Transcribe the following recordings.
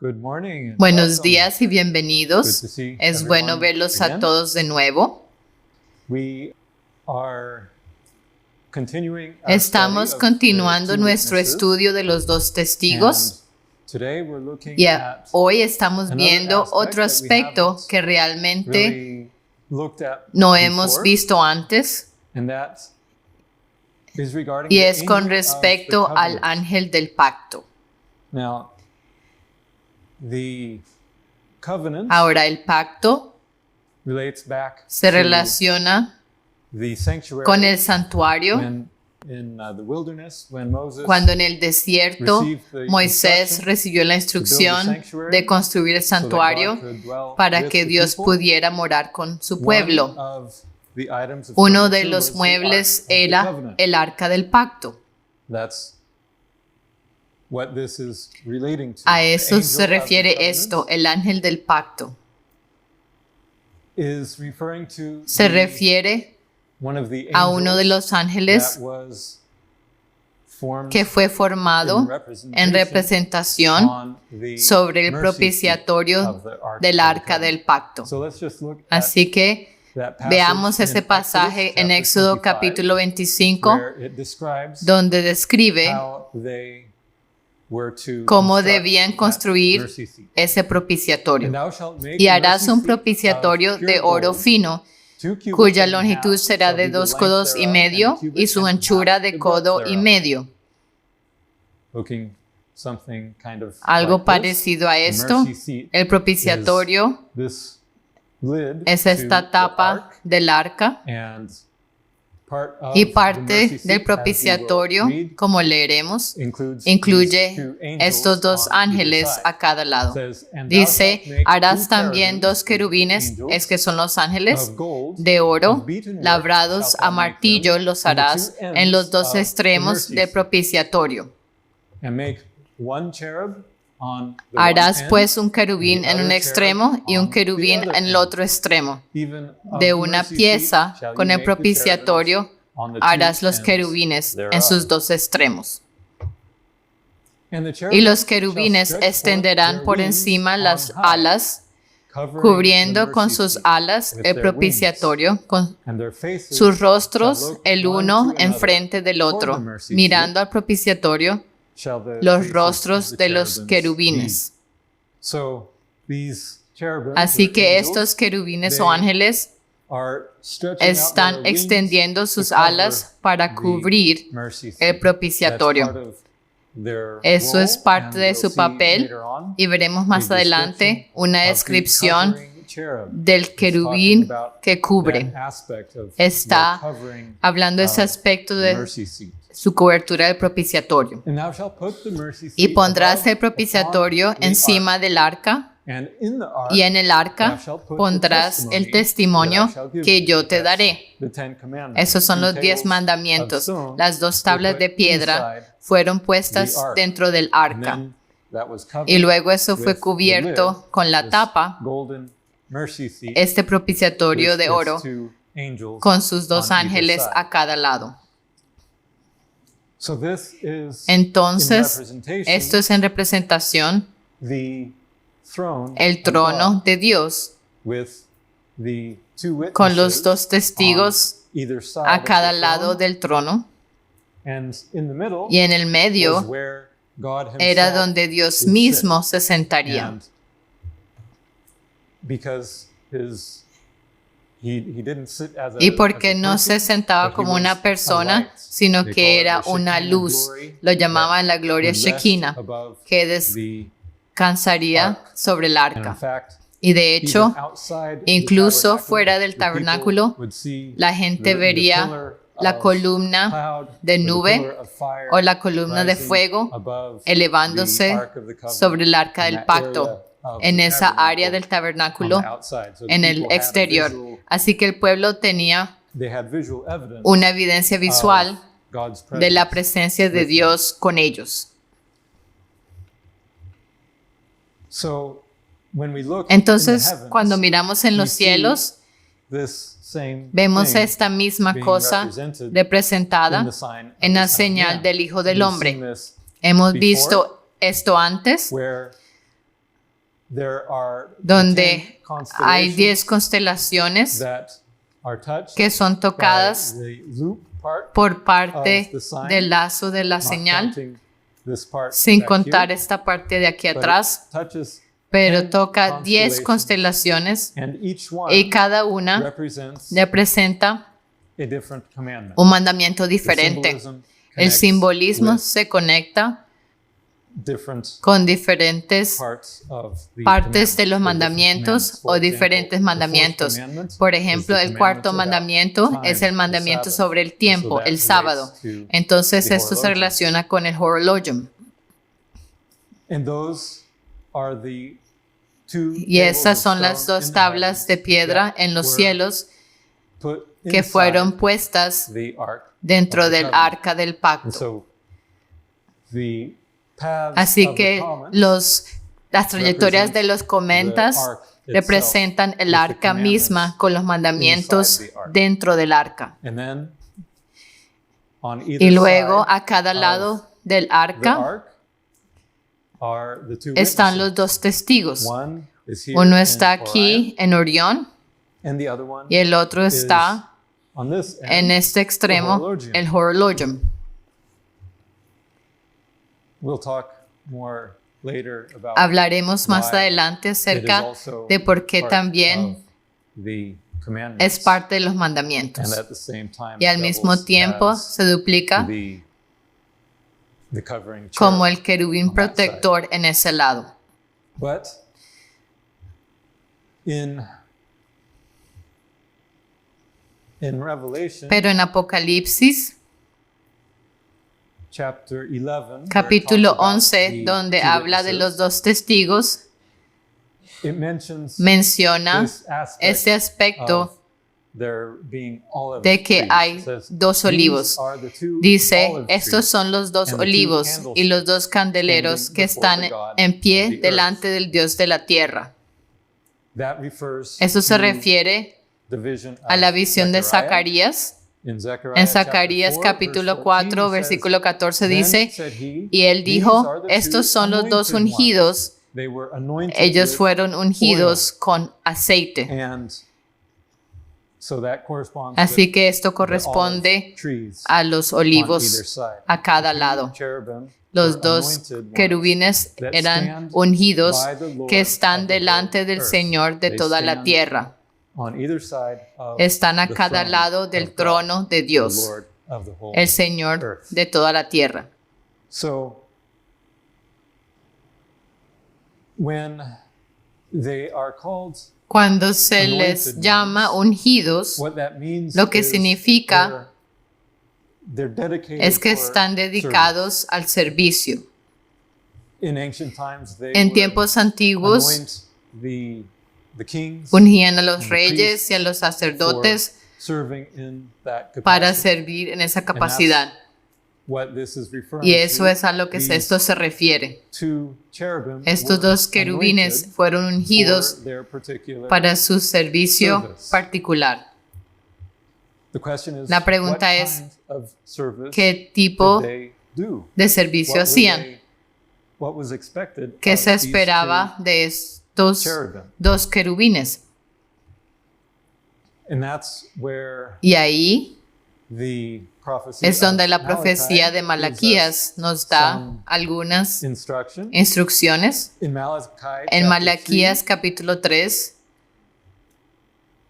Good morning and Buenos welcome. días y Good bienvenidos. to see Es bueno everyone verlos a again. todos de nuevo. We are continuing our Estamos study of continuando the two nuestro witnesses, estudio de los dos testigos and today we're looking y at hoy estamos another viendo aspect otro that we aspecto haven't que realmente really looked at no hemos before, visto antes and that is regarding y the es con angel of respecto the al covenant. ángel del pacto. Now, the covenant Ahora el pacto relates back se to relaciona the sanctuary con el santuario when in the wilderness when Moses cuando en el desierto received the Moisés instruction recibió la instrucción de construir el so that santuario God could dwell para with que the Dios people. pudiera morar con su One pueblo. of the items of Uno de furniture los was the muebles Ark of the era Covenant. el arca del pacto. That's what this is relating to. A The eso angel se of the refiere covenant esto, el ángel del pacto. is referring to Se the- refiere one of the a uno de angels los ángeles that was formed que fue formado en representación on the sobre el mercy propiciatorio seat of the Ark del of the arca Covenant. del pacto. So let's just look at Así que that passage veamos in ese pasaje Exodus en chapter Éxodo 25, capítulo 25, where it describes donde describe how they were to cómo construct debían that construir mercy seat. ese propiciatorio. And thou shalt make Y a harás mercy un seat propiciatorio of pure de oro gold, fino, 2 cubits cuya and a half longitud será shall de be the 2 length codos y thereof, medio and a cubit y su and a anchura half de the breadth codo y thereof. medio. Looking something kind of Algo like this. parecido a The esto, mercy seat el propiciatorio this lid es to esta the tapa ark, del arca and part of y the mercy parte seat, del as propiciatorio, we will read, como leeremos, includes incluye these two angels estos dos on either ángeles side. a cada lado. Says, "And thou Dice, shalt make harás two también cherubims, dos querubines, angels, es que son los ángeles, of gold, de oro, of beaten wood, labrados shalt thou a make martillo, them, los in the harás two en los ends dos of the extremos mercy del seat. propiciatorio. And make one cherub on the Harás one end, pues un querubín and en the un other extremo cherub y un on the querubín other en el end. otro extremo. Even of De the una mercy pieza seat shall con ye el make the propiciatorio cherubims on the two harás los ends querubines en thereof. sus dos extremos. And the Y cherubims los shall querubines stretch forth extenderán their por wings encima on las high, alas, covering cubriendo the con mercy sus seat alas with el their propiciatorio, con wings, and their faces sus shall rostros look el one uno to another. enfrente del Toward otro, the mercy mirando al propiciatorio shall the los faces rostros of the de los cherubims querubines. be. So these cherubims, Así or que angels, estos querubines o they ángeles are stretching out están their wings extendiendo to sus cover alas para the cubrir mercy seat. el propiciatorio. That's part of their Eso role, es parte and de we'll su see papel later on y veremos más a adelante description una of the descripción covering cherub. del It's querubín talking about que cubre. that aspect of Está the covering hablando de ese of aspecto the de mercy seat. su cobertura del propiciatorio. And thou shalt put the mercy Y seat pondrás above el propiciatorio upon the encima ark, del arca, and in the ark y en el thou arca shalt put the pondrás el testimonio that I shall give que thee. yo te That's daré. the Ten Commandments. Esos son Two los 10 tables mandamientos. of stone Las dos were tablas put de piedra inside fueron puestas the ark. dentro del And arca. then that was covered Y luego eso with fue the cubierto lid, con la this tapa, golden mercy seat este propiciatorio with de its oro, two angels con sus dos on either ángeles side. a cada lado. So this is Entonces, in representation, esto es en representación the throne el of trono God de Dios, with the two con los witnesses dos testigos on either side a of cada the lado throne, del trono, and in the middle y en el was medio where God era himself donde Dios would mismo sit. se sentaría. And because he didn't sit as a, Y porque as a no se person, sentaba but he como was una a persona, light. sino They que call it era the una Shekinah luz. glory Lo llamaban la that gloria would rest Shekinah, above que the descansaría ark. sobre el And in arca. fact, Y de hecho, even outside the incluso tabernacle, fuera del the people tabernáculo, would see la gente the vería pillar la of columna cloud de or the nube pillar of fire o la columna de rising fuego above elevándose the Ark of the Covenant sobre el arca in del that pacto, area of en the esa área del tabernacle on tabernáculo, the outside. So the en el people had a exterior. visual- Así que el pueblo tenía they had visual evidence una evidencia visual of God's de la presence. presencia de with them. Dios con ellos. So, when we look in the Entonces, heavens, cuando miramos en we los see cielos, this same vemos thing esta misma being cosa represented in representada the sign of en the la Son of señal Man. del Hijo del We've Hombre. seen this Hemos before, visto esto antes, where there are donde 10 hay 10 constellations constelaciones that are touched que son by tocadas the loop part, por parte of the sign, del lazo de la not señal, counting this part sin back contar here, esta parte de aquí but it atrás, touches pero 10 toca 10 constellations, constelaciones and each one y cada una represents representa a different commandment. un mandamiento The diferente. symbolism El connects simbolismo with se conecta different con diferentes parts of the partes de los commandments, mandamientos or o different diferentes commandments. mandamientos. The fourth commandment Por is ejemplo, the el cuarto commandment mandamiento about es time, el mandamiento the sobre el Sabbath. tiempo, So that el sábado. relates to Entonces the esto se horologium. relaciona con el horologium. And those are the two Y tables esas of son las stone dos in tablas de heaven piedra that en los were cielos put que inside fueron puestas the ark dentro of the del covenant. arca del And pacto. so the paths Así of the que comets las trayectorias de los the comentas ark itself representan el with the arca misma commandments con los mandamientos inside the ark. dentro del arca. And then on either Y luego side a cada of lado del the arca ark are the two están los witnesses. dos testigos. One is here Uno in está aquí en Orión Orion, and the other one y el otro is está on this end, en este extremo, horologium. el horologium. We'll talk more later about Hablaremos más why adelante it is acerca also de por qué part también of the commandments, es parte de los and mandamientos. at the same time Y al mismo doubles tiempo as se duplica the covering como cherub. el querubín on that protector en ese lado. But in Revelation Pero en Apocalipsis, chapter 11, where it capítulo talks about 11, the donde two habla de los witnesses, dos testigos, it mentions menciona this aspect este aspecto of there being olive de que trees. hay It says, dos "These olivos. are the two Dice, olive estos trees son los dos and the two olivos y los dos candlesticks candeleros standing que before están the God en of pie the earth." delante del Dios de la tierra. That refers Eso se to refiere the vision a la of visión de Zechariah. Zacarías. In Zechariah En chapter Zacarías 4, capítulo verse 4, 14, versículo 14 "Then dice, said he, y él These dijo, are the two estos son los dos anointed ones. ungidos, They were anointed ellos with fueron ungidos con aceite. oil." And so that corresponds Así with que esto the corresponde olive trees a los on either olivos side. a cada The two lado. cherubim Los were dos anointed ones querubines that eran stand ungidos by the Lord que están of the delante whole del earth. Señor de They toda la stand tierra. on either side of Están a the cada throne lado of del God, trono de the Dios, Lord of the whole el Señor earth. de toda la tierra. So when they are called, Cuando se les Anointed llama ones, ungidos, what that means lo que is significa they're dedicated es que for están dedicados al servicio. service. In ancient times, they En would tiempos antiguos anoint the kings ungían a los and the reyes y a priests los sacerdotes for serving in that para capacity. servir en esa capacidad. What this is referring Y eso to, es a lo que these esto se refiere. two cherubim Estos were dos querubines anointed fueron ungidos for their particular para su servicio service. particular. The question is, La pregunta what es, kind of service ¿qué tipo did they do? de servicio What were hacían? what was expected ¿Qué of se these esperaba de estos two cherubim? dos querubines? And that's where Y ahí the prophecy es donde of la profecía de Malachi Malaquías nos da some algunas instruction. instrucciones. In Malachi En chapter Malaquías capítulo 3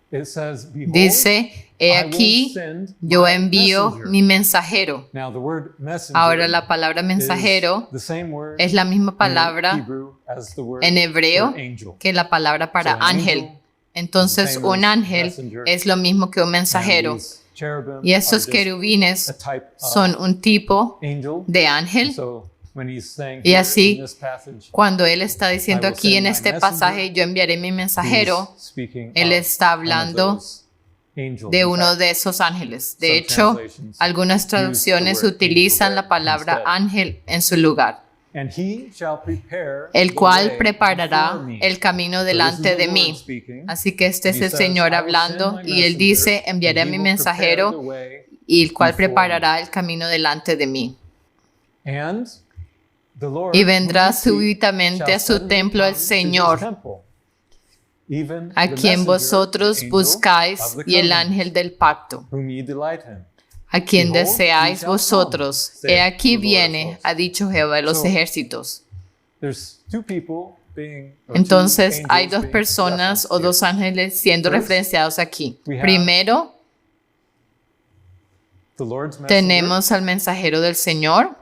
3, it says, "Behold, dice, he I will aquí, send yo my envío messenger." mi mensajero. Now, the word messenger Ahora la palabra is mensajero the same word es la misma in palabra Hebrew as the word en hebreo for angel. que la palabra para So an ángel. angel Entonces is the same un as ángel messenger. es lo mismo que un And mensajero. these cherubim Y estos are just querubines a type of son un tipo angel. de ángel. So when he's saying Y here así, in this passage, Cuando él está diciendo I will aquí en send my este messenger, pasaje, yo enviaré mi mensajero, he's speaking él of está one of hablando those angels. de In uno fact, de esos ángeles. De some hecho, translations algunas use the traducciones word utilizan angel la palabra instead. ángel en su lugar, And he shall prepare el the cual way preparará before me. el camino So this delante is the de Lord mí. speaking. Así que este es And he el says, Señor "I will hablando send my y él messenger, dice, enviaré a and mi he will prepare the mensajero way y el cual before preparará el camino delante de mí. And the Lord y vendrá whom you seek súbitamente shall a su suddenly templo el come to his Señor, temple, even a the quien messenger, vosotros the angel buscáis, of the y el covenant, ángel del pacto, whom ye delight in. a quien Behold, deseáis he shall vosotros. come, He saith aquí the Lord of viene, hosts. ha dicho Jehová de los So, ejércitos. There's two people being, or two Entonces hay angels dos being personas referenced o dos here. ángeles siendo First, referenciados aquí. we have Primero, The Lord's messenger, tenemos al mensajero del Señor,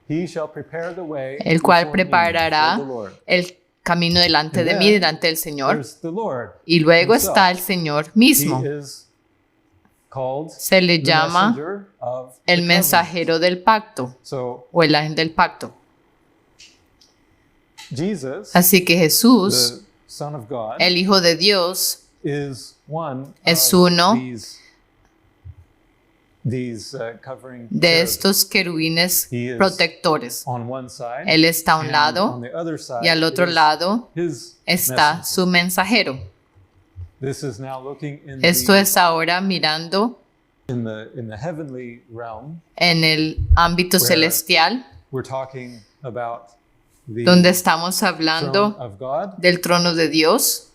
he shall prepare the way el cual before me, preparará saith the Lord. el camino delante And de then mí, delante del Señor. There's the Lord Y luego himself. está el Señor He mismo. is called Se le the llama messenger of the el covenant. mensajero del pacto So o el ángel del pacto. Jesus, Así que Jesús, the Son of God, el Hijo de Dios, is one es of uno these covering de cherubim. estos querubines He is protectores. On one side, Él está a un and lado on the other side y al otro is lado his está messenger. su mensajero. This is now looking in Esto es ahora mirando in the heavenly realm. en el ámbito Where celestial, We're talking about the donde estamos throne hablando of God. del trono de Dios.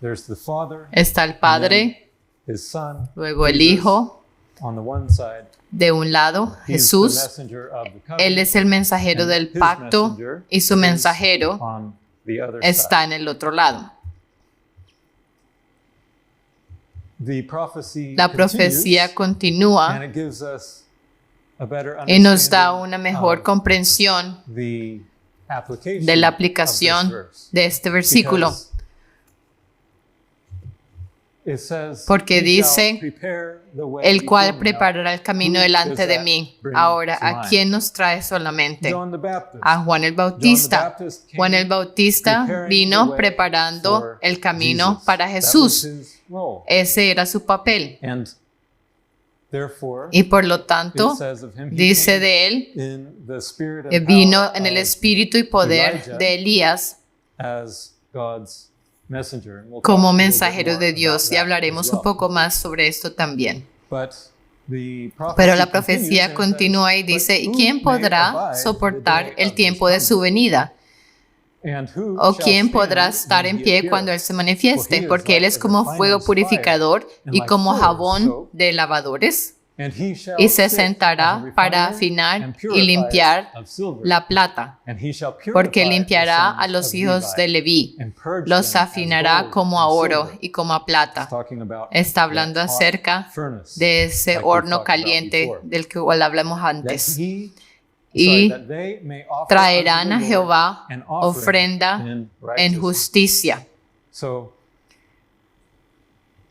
There's the Father, Está el Padre, His Son, luego el Jesus. Hijo. On the one side, De un lado, He is the Jesús, messenger of the covenant, Él es el mensajero and del his pacto messenger y su is mensajero on the other está side. en el otro lado. The prophecy La profecía continues, and continúa it gives us a better y nos da understanding una mejor of comprensión the application de la of this aplicación verse. de este versículo, Because it says, porque "He shall dice, prepare the way el cual before me." preparará el camino Who delante does de that mí. bring Ahora, to ¿a mind? quién nos trae solamente? John the Baptist. A Juan el Bautista. John the Baptist came Juan el Bautista preparing the vino way preparando for el camino Jesus. para That was Jesús. his role. Ese era su papel. And therefore, Y por lo tanto, it says of him, he dice came de él in the spirit and que vino power en el of espíritu y poder Elijah de Elías as God's messenger. And we'll como talk a little bit mensajero more de about Dios, y that hablaremos as un well. poco más sobre esto también. But the prophecy Pero la continues profecía and continúa y says, dice, "But ¿y who quién may podrá abide soportar the day el of tiempo his de su coming? venida? And who ¿O shall quién stand podrá estar when en he pie appeareth? cuando Él se For he manifieste? is Porque Él like es a como fuego refiner's purificador fire, and y like como fuller's jabón soap. de lavadores, And he shall y se sit sentará as a para refiner afinar and y purifier limpiar of silver. la plata, And he shall porque purify limpiará the a los sons of hijos Levi, de Leví, and purge los them as afinará gold como a and oro silver. y como a It's plata. talking about Está hablando that hot acerca furnace, de ese like we've horno talked about caliente before. del que hablamos That antes. he, Y that they may offer traerán unto a the Jehová Lord an offering ofrenda in en righteousness. justicia. So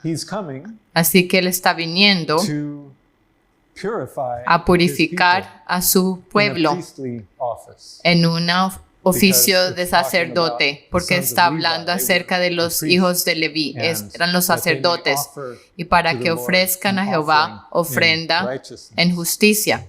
he's coming Así que Él está viniendo to purify a his purificar people a su in a pueblo priestly office. en un oficio Because de it's talking sacerdote, about the porque sons of está Levi. hablando They acerca were de the los priests. hijos de Leví, And eran los that they may sacerdotes, offer y para to the que Lord ofrezcan a an Jehová offering in ofrenda righteousness. en justicia.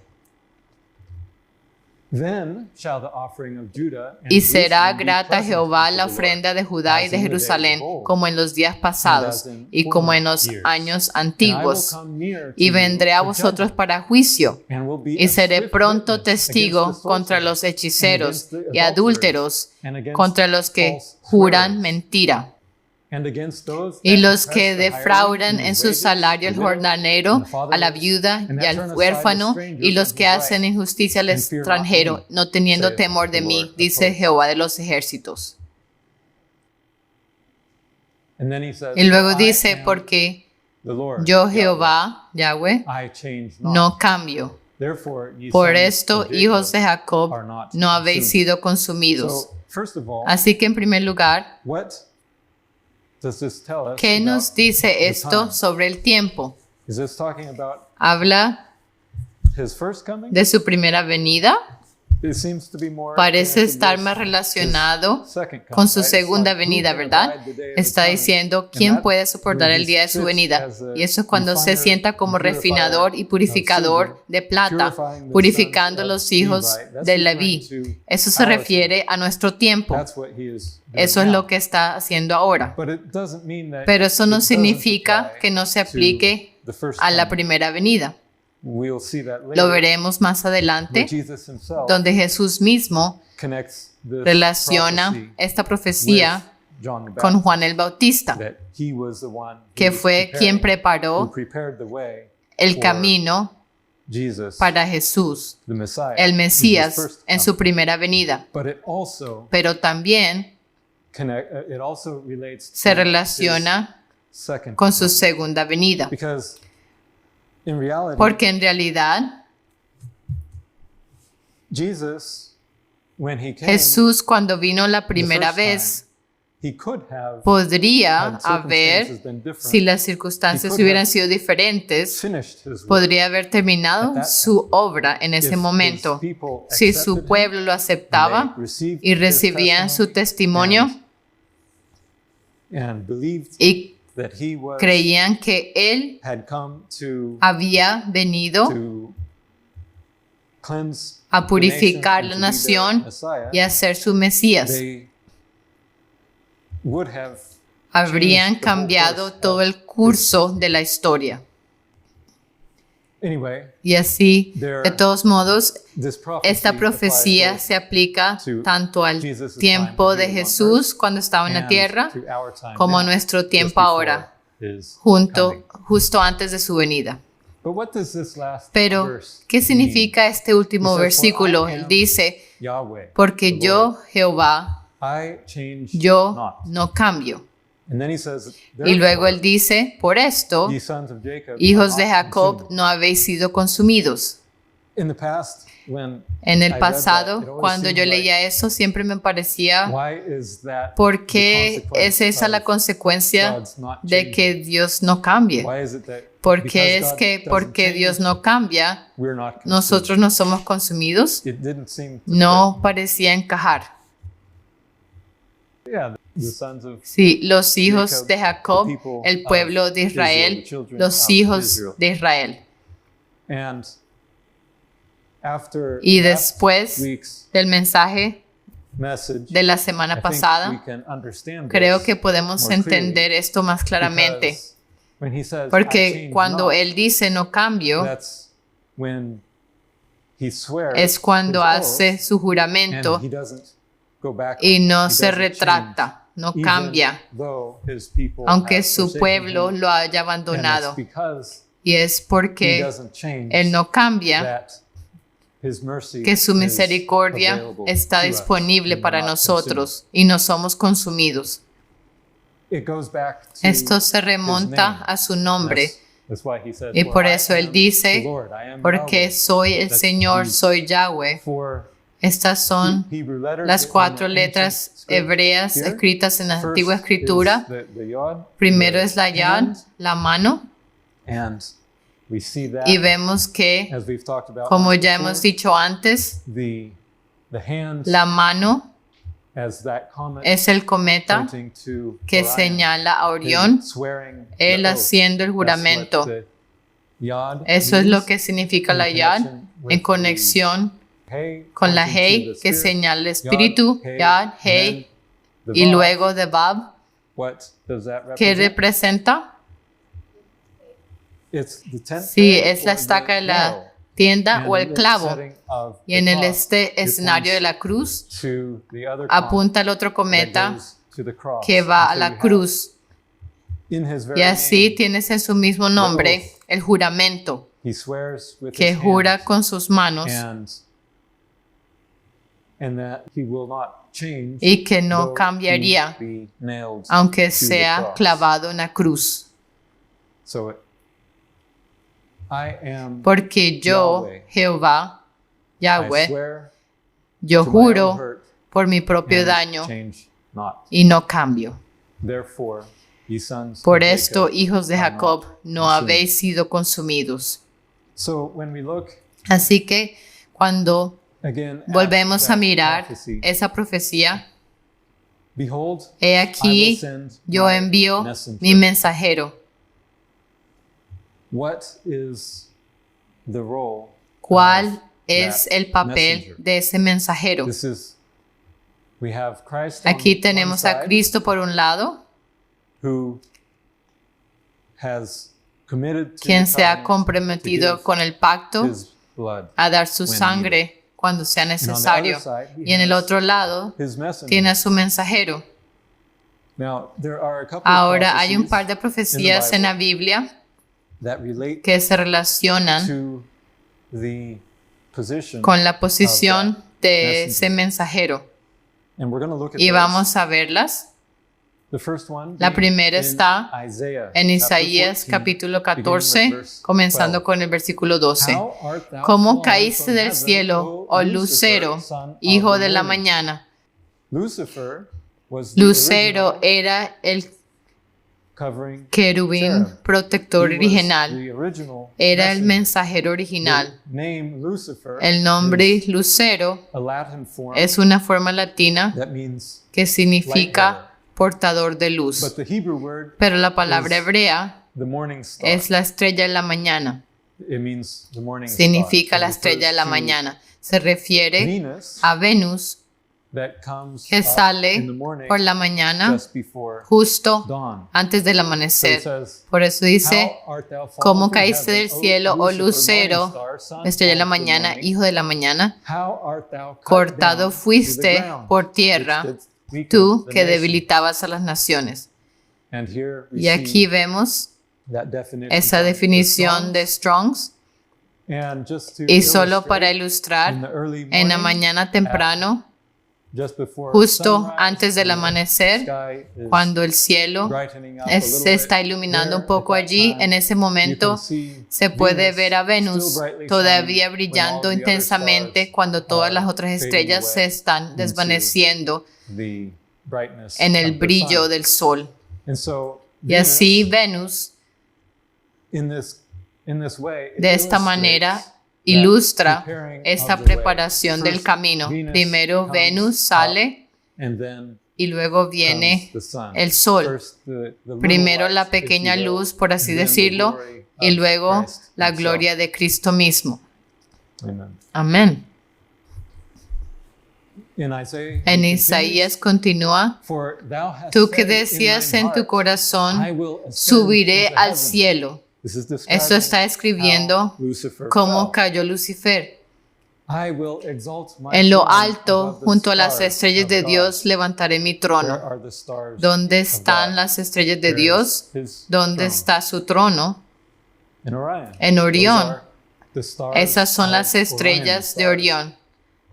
Then shall the offering of Judah and Y será Jerusalem be grata a pleasant Jehová unto la the ofrenda Lord, de Judá y as de in the days of Jerusalén, old, como en los días pasados and as in y como en los former years. años And I will antiguos. come near to Y you vendré a for vosotros judgment, para juicio, and will be y a seré swift pronto witness testigo against the contra sorcerers, los hechiceros and against y the adúlteros, and against contra los que false juran swearers, mentira, and against those y that los oppress que the defraudan hireling, en and su wages, salario the al widow, jornalero, and the a la fatherless, viuda and y that al turn aside the huérfano, stranger y los from que his hacen right, injusticia al and fear not extranjero, me, no teniendo saith temor de the mí, Lord of dice hosts. Jehová de los ejércitos. And then he says, Y luego I dice, am porque the Lord, yo Yahweh. Jehová, Yahweh, I change not. no cambio. Therefore, ye Por sons esto, of hijos de Jacob Jacob, are not no habéis consumed. sido consumidos. So, first of all, Así que en primer lugar, what does this tell us ¿qué nos about dice the esto time? sobre el tiempo? Is this talking about ¿Habla his first coming? de su primera venida? It seems to be more Parece connected estar with más relacionado his second coming, con su right? It's segunda like, who venida, can ¿verdad? abide the day of his Está coming? diciendo, And ¿quién that puede soportar when el he día de su sits venida? as a Y eso es cuando se refiner sienta como and purifier refinador y of purificador silver, de plata, purifying the purificando sons los of hijos Levi. That's de referring Leví. to Eso se our refiere a nuestro tiempo. That's what he is doing Eso es now. lo que está haciendo ahora. But it doesn't mean that Pero eso it no doesn't significa apply que no se to aplique the first a la coming. primera venida. we'll see that Lo later, veremos más where adelante, Jesus himself donde Jesús mismo connects this relaciona prophecy esta with profecía John the con Baptist, Juan el Bautista, that he was the one que who fue quien who preparó prepared the way el for camino Jesus, para Jesús, the Messiah, el in his Mesías, first en coming. su primera venida. But it also Pero también it also relates se to his relaciona second con su coming. segunda venida. Because in reality, Porque en realidad Jesus, when he came Jesús, cuando vino la the primera first time, vez, he could have podría had circumstances haber, been different, si las circunstancias He could hubieran have sido diferentes, finished his work. podría haber terminado at that su obra en If ese his momento. people Si accepted su him, pueblo lo and aceptaba they received y his recibían su testimony testimonio and believed y that he was creían que Él had come to había venido cleanse a the purificar nation la and to be their nación Messiah, y a ser su Mesías, they would have habrían changed the whole cambiado course todo of el curso de la historia. Anyway, Y así, de todos modos, this prophecy esta profecía applies se aplica to tanto al Jesus' tiempo time de to be on Jesús cuando estaba en la and tierra, to our time como a now, nuestro just tiempo before ahora, his coming. justo antes de su venida. But what does this last Pero, verse ¿qué significa este último He says, versículo? "For I Él am dice, Yahweh, porque the yo, Lord, Jehová, I change yo not." no cambio. And then he says, Y luego él "Therefore, dice, por esto, ye sons of Jacob hijos are de not Jacob, consumed." no habéis sido consumidos. In the past, when En I el read that, pasado, it always cuando yo seemed leía eso, siempre me parecía, why is that ¿por the qué consequence es esa la of consecuencia God's not de changing? que Dios no cambie? Why is it that ¿Por because qué es God que doesn't porque change, Dios no cambia, we're not consumed? nosotros no somos consumidos? It didn't seem to No parecía encajar. fit. Yeah, the sons of Sí, los hijos Jacob, de Jacob, the people el pueblo of de Israel, Israel, the children los of hijos Israel. de Israel. And after Y last después week's del mensaje message, de la I semana think pasada, we can understand creo this que podemos more entender clearly, esto más claramente. because when he says, "I Porque change cuando not", Él dice no cambio, that's when he swears es cuando his hace oath, su juramento and he doesn't go back y on it. no He se doesn't retracta, no change, cambia, even though his people aunque have su forsaken pueblo him. lo haya And it's abandonado. because Y es he porque doesn't change Él no cambia, that his mercy que su is misericordia available está to us, disponible and para we're not nosotros y no somos consumidos. consumed. It goes back to Esto se his remonta name. a su nombre. That's why he says, Y "For por I eso Él am dice, the Lord, I am porque Yahweh." soy el That's Señor, the soy Yahweh. four Estas son Hebrew letters las in cuatro the letras ancient script hebreas here. escritas en la First antigua escritura. is the yod, Primero the es la yad, hand, la mano, and we see that, y vemos que, as we've talked about como once ya before, hemos dicho antes, the hand la mano as that comet es el cometa pointing to que Orion, señala a him Orión, swearing él the oath. haciendo el That's what juramento. the yod Eso es means lo que significa in la yad, connection with en the conexión hey con la pointing to hey, the que spirit, señala el espíritu, hey, yad, and hey, then the y vav. luego de Bab, What does that ¿qué represent? representa? It's the tent Sí, peg es la or the estaca de la nail. tienda And o in el the clavo. setting of Y en the el cross, it escenario de points la cruz to the other apunta al otro comet that cometa goes to the cross. que va And a so la you have cruz. in his very Y así name, tienes en su mismo nombre el juramento he swears with que his jura hands, con sus manos and that he will not change y que no though cambiaría he be nailed aunque to the sea cross. clavado en la cruz. So I am Porque yo, Yahweh. Jehová, I Yahweh, swear yo to my own juro hurt por mi propio and daño change not. y no cambio. Therefore, ye sons Por of esto, Jacob hijos de are Jacob, not no consumed. habéis sido consumidos. So when we look Así que cuando again at volvemos a that mirar prophecy, esa profecía, behold, he I will aquí send yo my envío messenger. mi mensajero. What is the role ¿Cuál of es that el papel messenger? de ese mensajero? This is we have Christ on Aquí one tenemos a side, Cristo por un lado, who has committed to quien the se ha covenant comprometido to give con el pacto his blood. a dar su when sangre cuando sea And on the necesario. other side, he Y en el has otro lado his messenger. tiene a su mensajero. Now, there are a couple of Ahora hay un prophecies par de profecías en la Biblia that relate que se relacionan to the position con la posición of that de ese messenger. mensajero. And we're going to look at Y those. vamos a verlas. The first one La being primera in está Isaiah, en chapter Isaías 14, capítulo beginning with 14, verse comenzando 12. con el versículo 12. How art thou ¿Cómo fallen caíste from del heaven, cielo, O oh lucero, son of hijo the de la morning? mañana? Lucifer was the Lucero original era el covering querubín cherub. protector He was original. the original Era el messenger. mensajero original. The name Lucifer El nombre is Lucero a Latin form es una forma latina that means, que significa portador de luz. but the Hebrew word, Pero la palabra is hebrea the morning star. es la estrella de la mañana. It means the morning Significa star. la It estrella de la refers to mañana. Se refiere Venus a Venus that comes que up sale in the morning por la mañana just before justo dawn. antes del So it amanecer. says, Por eso dice, "How art thou fallen ¿cómo from caíste heaven, del O cielo, oh Lucifer, lucero, morning star, son estrella de la of the mañana, morning? hijo de la mañana? How art thou cut Cortado down to the fuiste ground, por which tierra, didst weaken tú the que nation?" debilitabas a las naciones. And here we Y aquí see vemos that definition esa from the definición de Strong's. Strong's. And just to Y solo para illustrate, in the ilustrar, early en la morning, mañana temprano, just before justo sunrise, antes del when the amanecer, sky is cuando el cielo brightening up a little se está bit, iluminando un there, poco at that allí, time, en ese you momento can see se puede Venus ver a still Venus brightly todavía shining brillando when all the other intensamente stars cuando todas las are otras fading estrellas se away están into desvaneciendo the brightness en el of the brillo sun. del sol. And so Y así Venus, Venus in this way, it de esta manera illustrates ilustra preparing esta of the way. preparación del First, camino. Venus Primero comes Venus sale and then y luego comes viene the sun. el sol. First, the little Primero light, la if pequeña you will, luz, por así then the decirlo, glory y of luego Christ la himself. gloria de Cristo mismo. Amen. Amén. In Isaiah, En he Isaías continues, continúa, "For thou hast tú que said in decías thine en tu heart, corazón, I will ascend subiré into al heaven." cielo. This is describing Esto está escribiendo how Lucifer cómo fell. cayó Lucifer. I will exalt my En lo throne alto, above the junto a las stars estrellas of de God. Dios, levantaré mi Where trono. are the stars ¿Dónde of están God? las estrellas de Where Dios? is his ¿Dónde throne? está su trono? In Orion. En Orión. Those are the stars Esas son of las Orion, estrellas de stars Orión,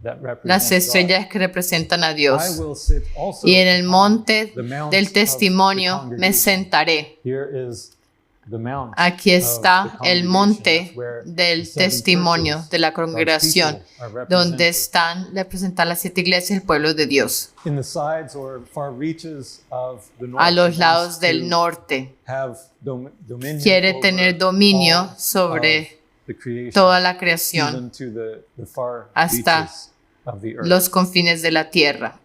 that represent las God. estrellas que representan a I Dios. will sit also Y en el upon monte the mount del of testimonio the me congregation. sentaré. Here is the mount Aquí of está the el congregation. monte That's where del the seven testimonio churches de la of congregación, people are donde represented. están representadas las 7 iglesias del pueblo de Dios. In the sides or far reaches of the north, A los it lados wants del to norte. have dominion Quiere over tener dominio all sobre of the creation, toda la creación, even to the far hasta reaches of the earth. los confines de la tierra.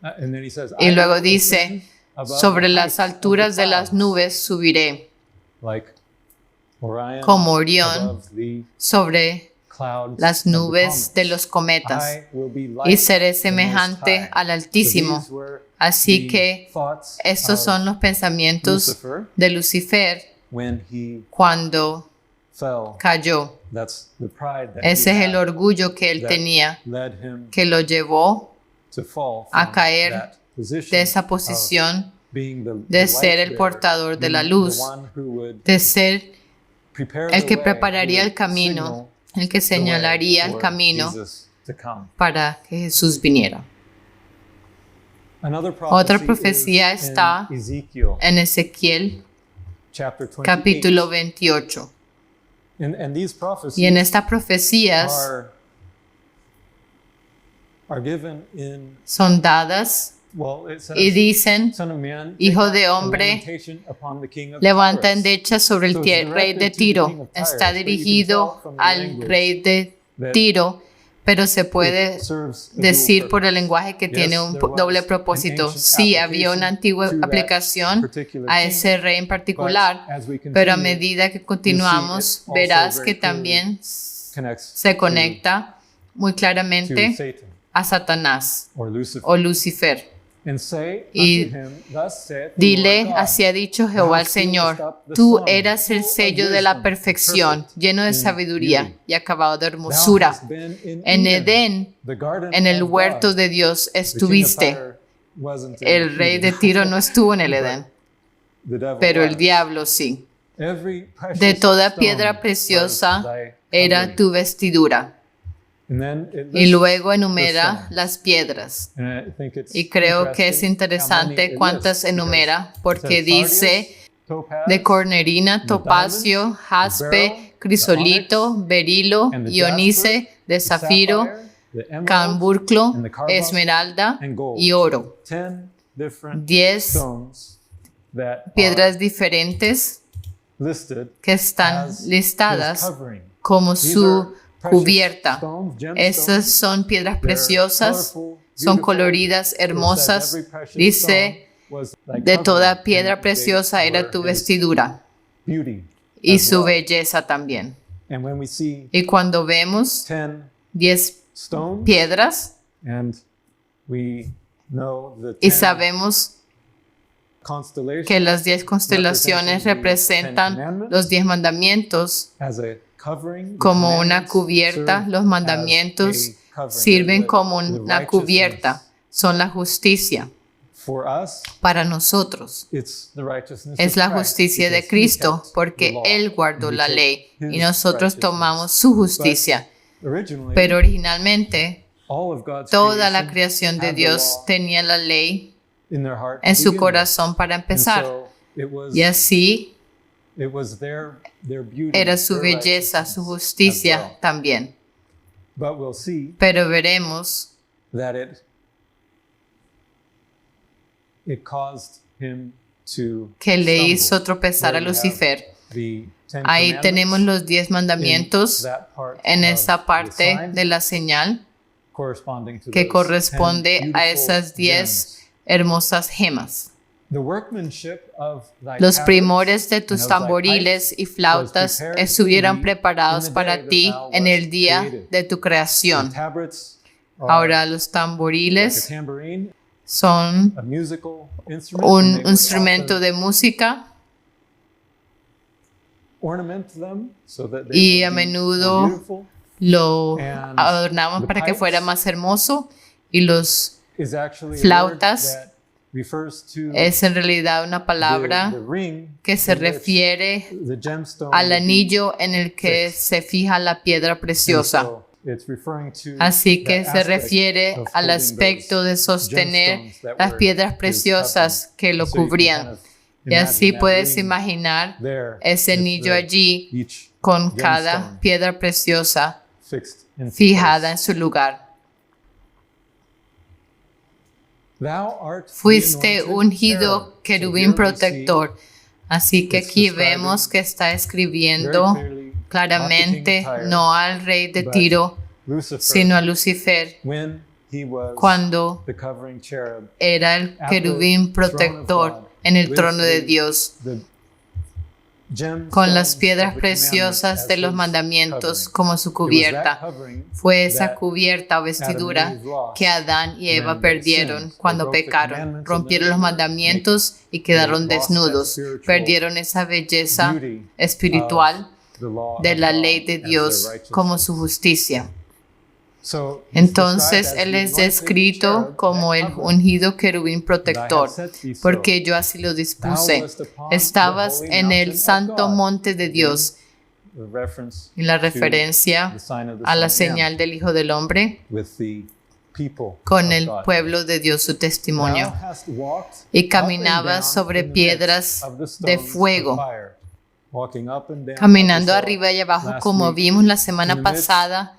And then he says, Y "I luego will dice, ascend above sobre the las heights of the alturas de las clouds." nubes subiré, Like Orion como Orión above the sobre clouds las of the nubes comets. de los cometas, I will be y like seré the Most semejante High. al So Altísimo. these were Así the que thoughts estos son of los pensamientos Lucifer de Lucifer when he cuando fell. cayó. That's the pride that Ese he es el had orgullo que él that tenía, led him que lo llevó to fall a from caer that position de esa of posición being the de light ser el bearer, portador de la being luz, the one who would de ser prepare el the que way, prepararía who el would camino, signal el que the way señalaría el for camino Jesus to come. para que Jesús viniera. Another Otra prophecy profecía is in está Ezekiel en Ezequiel chapter 28. capítulo 28. And these prophecies Y en estas profecías are given in, son dadas well, it says, y dicen, Son of man, Hijo take de up a hombre, lamentation upon the king of levanta Tyrus. endecha sobre el So it's rey de directed to the king Tiro. of Tyrus, Está but you can dirigido tell from the al language rey de that Tiro, pero se puede it serves a dual decir por el purpose. lenguaje que Yes, tiene un there was doble an propósito. ancient Sí, había una application antigua to that aplicación particular a king, ese rey en particular, but as we pero a continue, medida que you'll continuamos, see it also verás very que clearly también connects se conecta muy to claramente Satan a Satanás or Lucifer. o Lucifer. and say Y unto him, Thus saith the dile, Lord God, así ha dicho Jehová el Señor, tú eras el sello de la perfección, lleno de sabiduría y acabado de Thou hermosura. hast been in En Edén, the garden en el of huerto God. de Dios The king of estuviste. Tyre wasn't in El rey de Eden. Tiro no estuvo en el Edén, The devil pero el was. diablo sí. Every precious De toda stone piedra was preciosa thy era covering. tu vestidura. And then it Y lists luego the enumera stones. las piedras. And I think it's Y creo que es interesting how many interesante it cuántas lists, enumera, because porque it says dice sardius, topaz, de cornerina, the topacio, diamond, jaspe, the beryl, crisolito, the onyx, berilo, and the ionice, jasper, de the zafiro, sapphire, the emerald, camburclo, and the carbuncle, esmeralda and gold. y oro. 10 different 10 stones that piedras diferentes are listed que están as his listadas covering. como These su are precious cubierta. stones, gemstones. Esas son piedras They're preciosas, colorful, son beautiful. coloridas, So it says hermosas. every precious Dice, stone was thy de toda covering, piedra and they preciosa era were tu his vestidura beauty y as su well. belleza también. And when we see Y cuando vemos 10 10 stones, piedras and we know the y 10 sabemos constellations que las 10 constelaciones representan los 10 mandamientos, as a covering, the como una commandments cubierta, serve los as mandamientos a covering. sirven The- como the una righteousness. cubierta, son la justicia. For us, Para nosotros it's the righteousness es of la Christ, justicia de because he Cristo, kept porque the law, Él guardó and we la take ley y his nosotros righteousness. tomamos su justicia. Originally, Pero originalmente all of God's toda la creation creación de had the Dios law tenía la ley in their heart to en su begin with. corazón para And empezar. so it was, Y así it was their beauty, era su their belleza, su righteousness justicia as well. también. But we'll see Pero veremos that it caused him to que le stumble. hizo tropezar a There you have Lucifer. the Ten Ahí Commandments tenemos los 10 in mandamientos that part en of esa the parte sign, de la señal corresponding to que those corresponde 10 a beautiful esas 10 gems. hermosas gemas. The workmanship of thy Los tabrets primores de and tus of thy tamboriles pipes y flautas was prepared estuvieran to thee preparados in the day para that ti thou en wast el día created. de tu The creación. tabrets are Ahora los like a tamboriles tambourine, son a musical instrument, and un they would instrumento often de música ornament them so that y they a would be menudo more beautiful. lo And adornaban the para que fuera pipes más hermoso, y los Is actually a flautas word that refers to es en realidad una palabra the ring que se in which refiere the gemstone al would be anillo en el que fixed. se fija la piedra And preciosa. so it's referring to Así que that se aspect refiere of al holding aspecto those de sostener gemstones that las were piedras his preciosas covering. que lo So you can cubrían. kind of Y así imagine that puedes ring imaginar there ese with anillo allí each con cada gemstone piedra preciosa fixed into fijada en place. su lugar. Thou art the Fuiste anointed ungido cherub. So querubín here we protector. Así que it's aquí describing vemos que está see very escribiendo clearly claramente not the king of Tyre, no al rey de but Tiro, Lucifer, sino a Lucifer, when he was cuando the covering cherub, era el at the querubín throne of protector God, en el with trono de the- Dios, the gemstones con las of piedras the preciosas commandments de as los his mandamientos covering. como su It was that cubierta. covering Fue esa that cubierta o vestidura Adam and Eve lost que Adán y Eva when they perdieron sinned. They cuando broke the pecaron, commandments rompieron and los then they were mandamientos y naked. quedaron They lost that desnudos, spiritual perdieron esa belleza beauty espiritual of the law de of la God ley de as their Dios righteousness. como su justicia. So he's Entonces described as él the es anointed descrito cherub como that el covered ungido querubín protector, that I had set thee so. porque yo así lo Thou dispuse. wast upon the Estabas holy en el mountain of santo God. monte de Dios. The reference Y la to referencia the sign of the a la Son of Man señal del Hijo del Hombre with the people con of el God. pueblo de Dios, su testimonio. Thou hast walked Y up and caminabas down sobre in the piedras midst of the de stones of fuego, fire, walking up and down, caminando like we saw arriba y abajo last como week. vimos la semana in the midst. pasada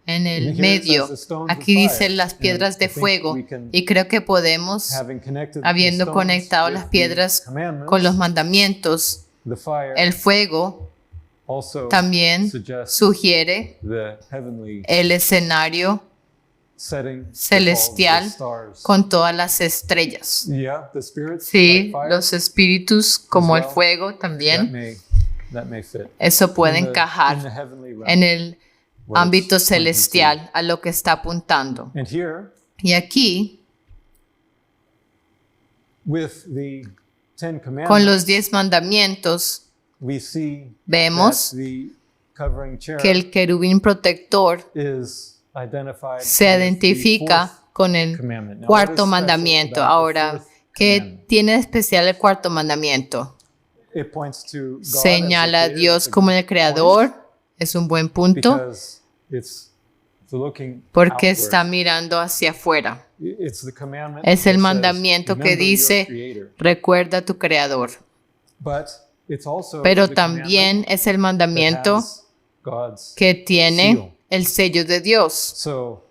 en And el here it medio. says the stones of Aquí dice fire. las piedras And de I think fuego, we can, y creo que podemos, having connected the habiendo stones conectado with las the piedras commandments, con los mandamientos, the fire el fuego also también suggests sugiere the heavenly el escenario setting celestial with all the stars. con todas las estrellas. Yeah, the spirits Sí, like fire, los espíritus como el well. fuego that también, may fit eso puede in the encajar heavenly realm, en el what it's ámbito pointing to. celestial a lo que está apuntando. And here Y aquí with the Ten Con Commandments, los 10 mandamientos, we see vemos that the covering cherub que el querubín protector is identified se with the identifica fourth con el commandment. Now, what is cuarto special mandamiento. about the Ahora, fourth ¿qué commandment? tiene de especial el cuarto mandamiento? It points to God Señala a as the creator. Dios It's a como good el creador. Es un buen point punto because it's looking porque outward. está mirando hacia afuera. It's the commandment Es el that says, mandamiento que "Remember your dice, creator." recuerda a tu creador. But it's also Pero the también commandment es el that mandamiento has God's que seal. tiene el sello de Dios. So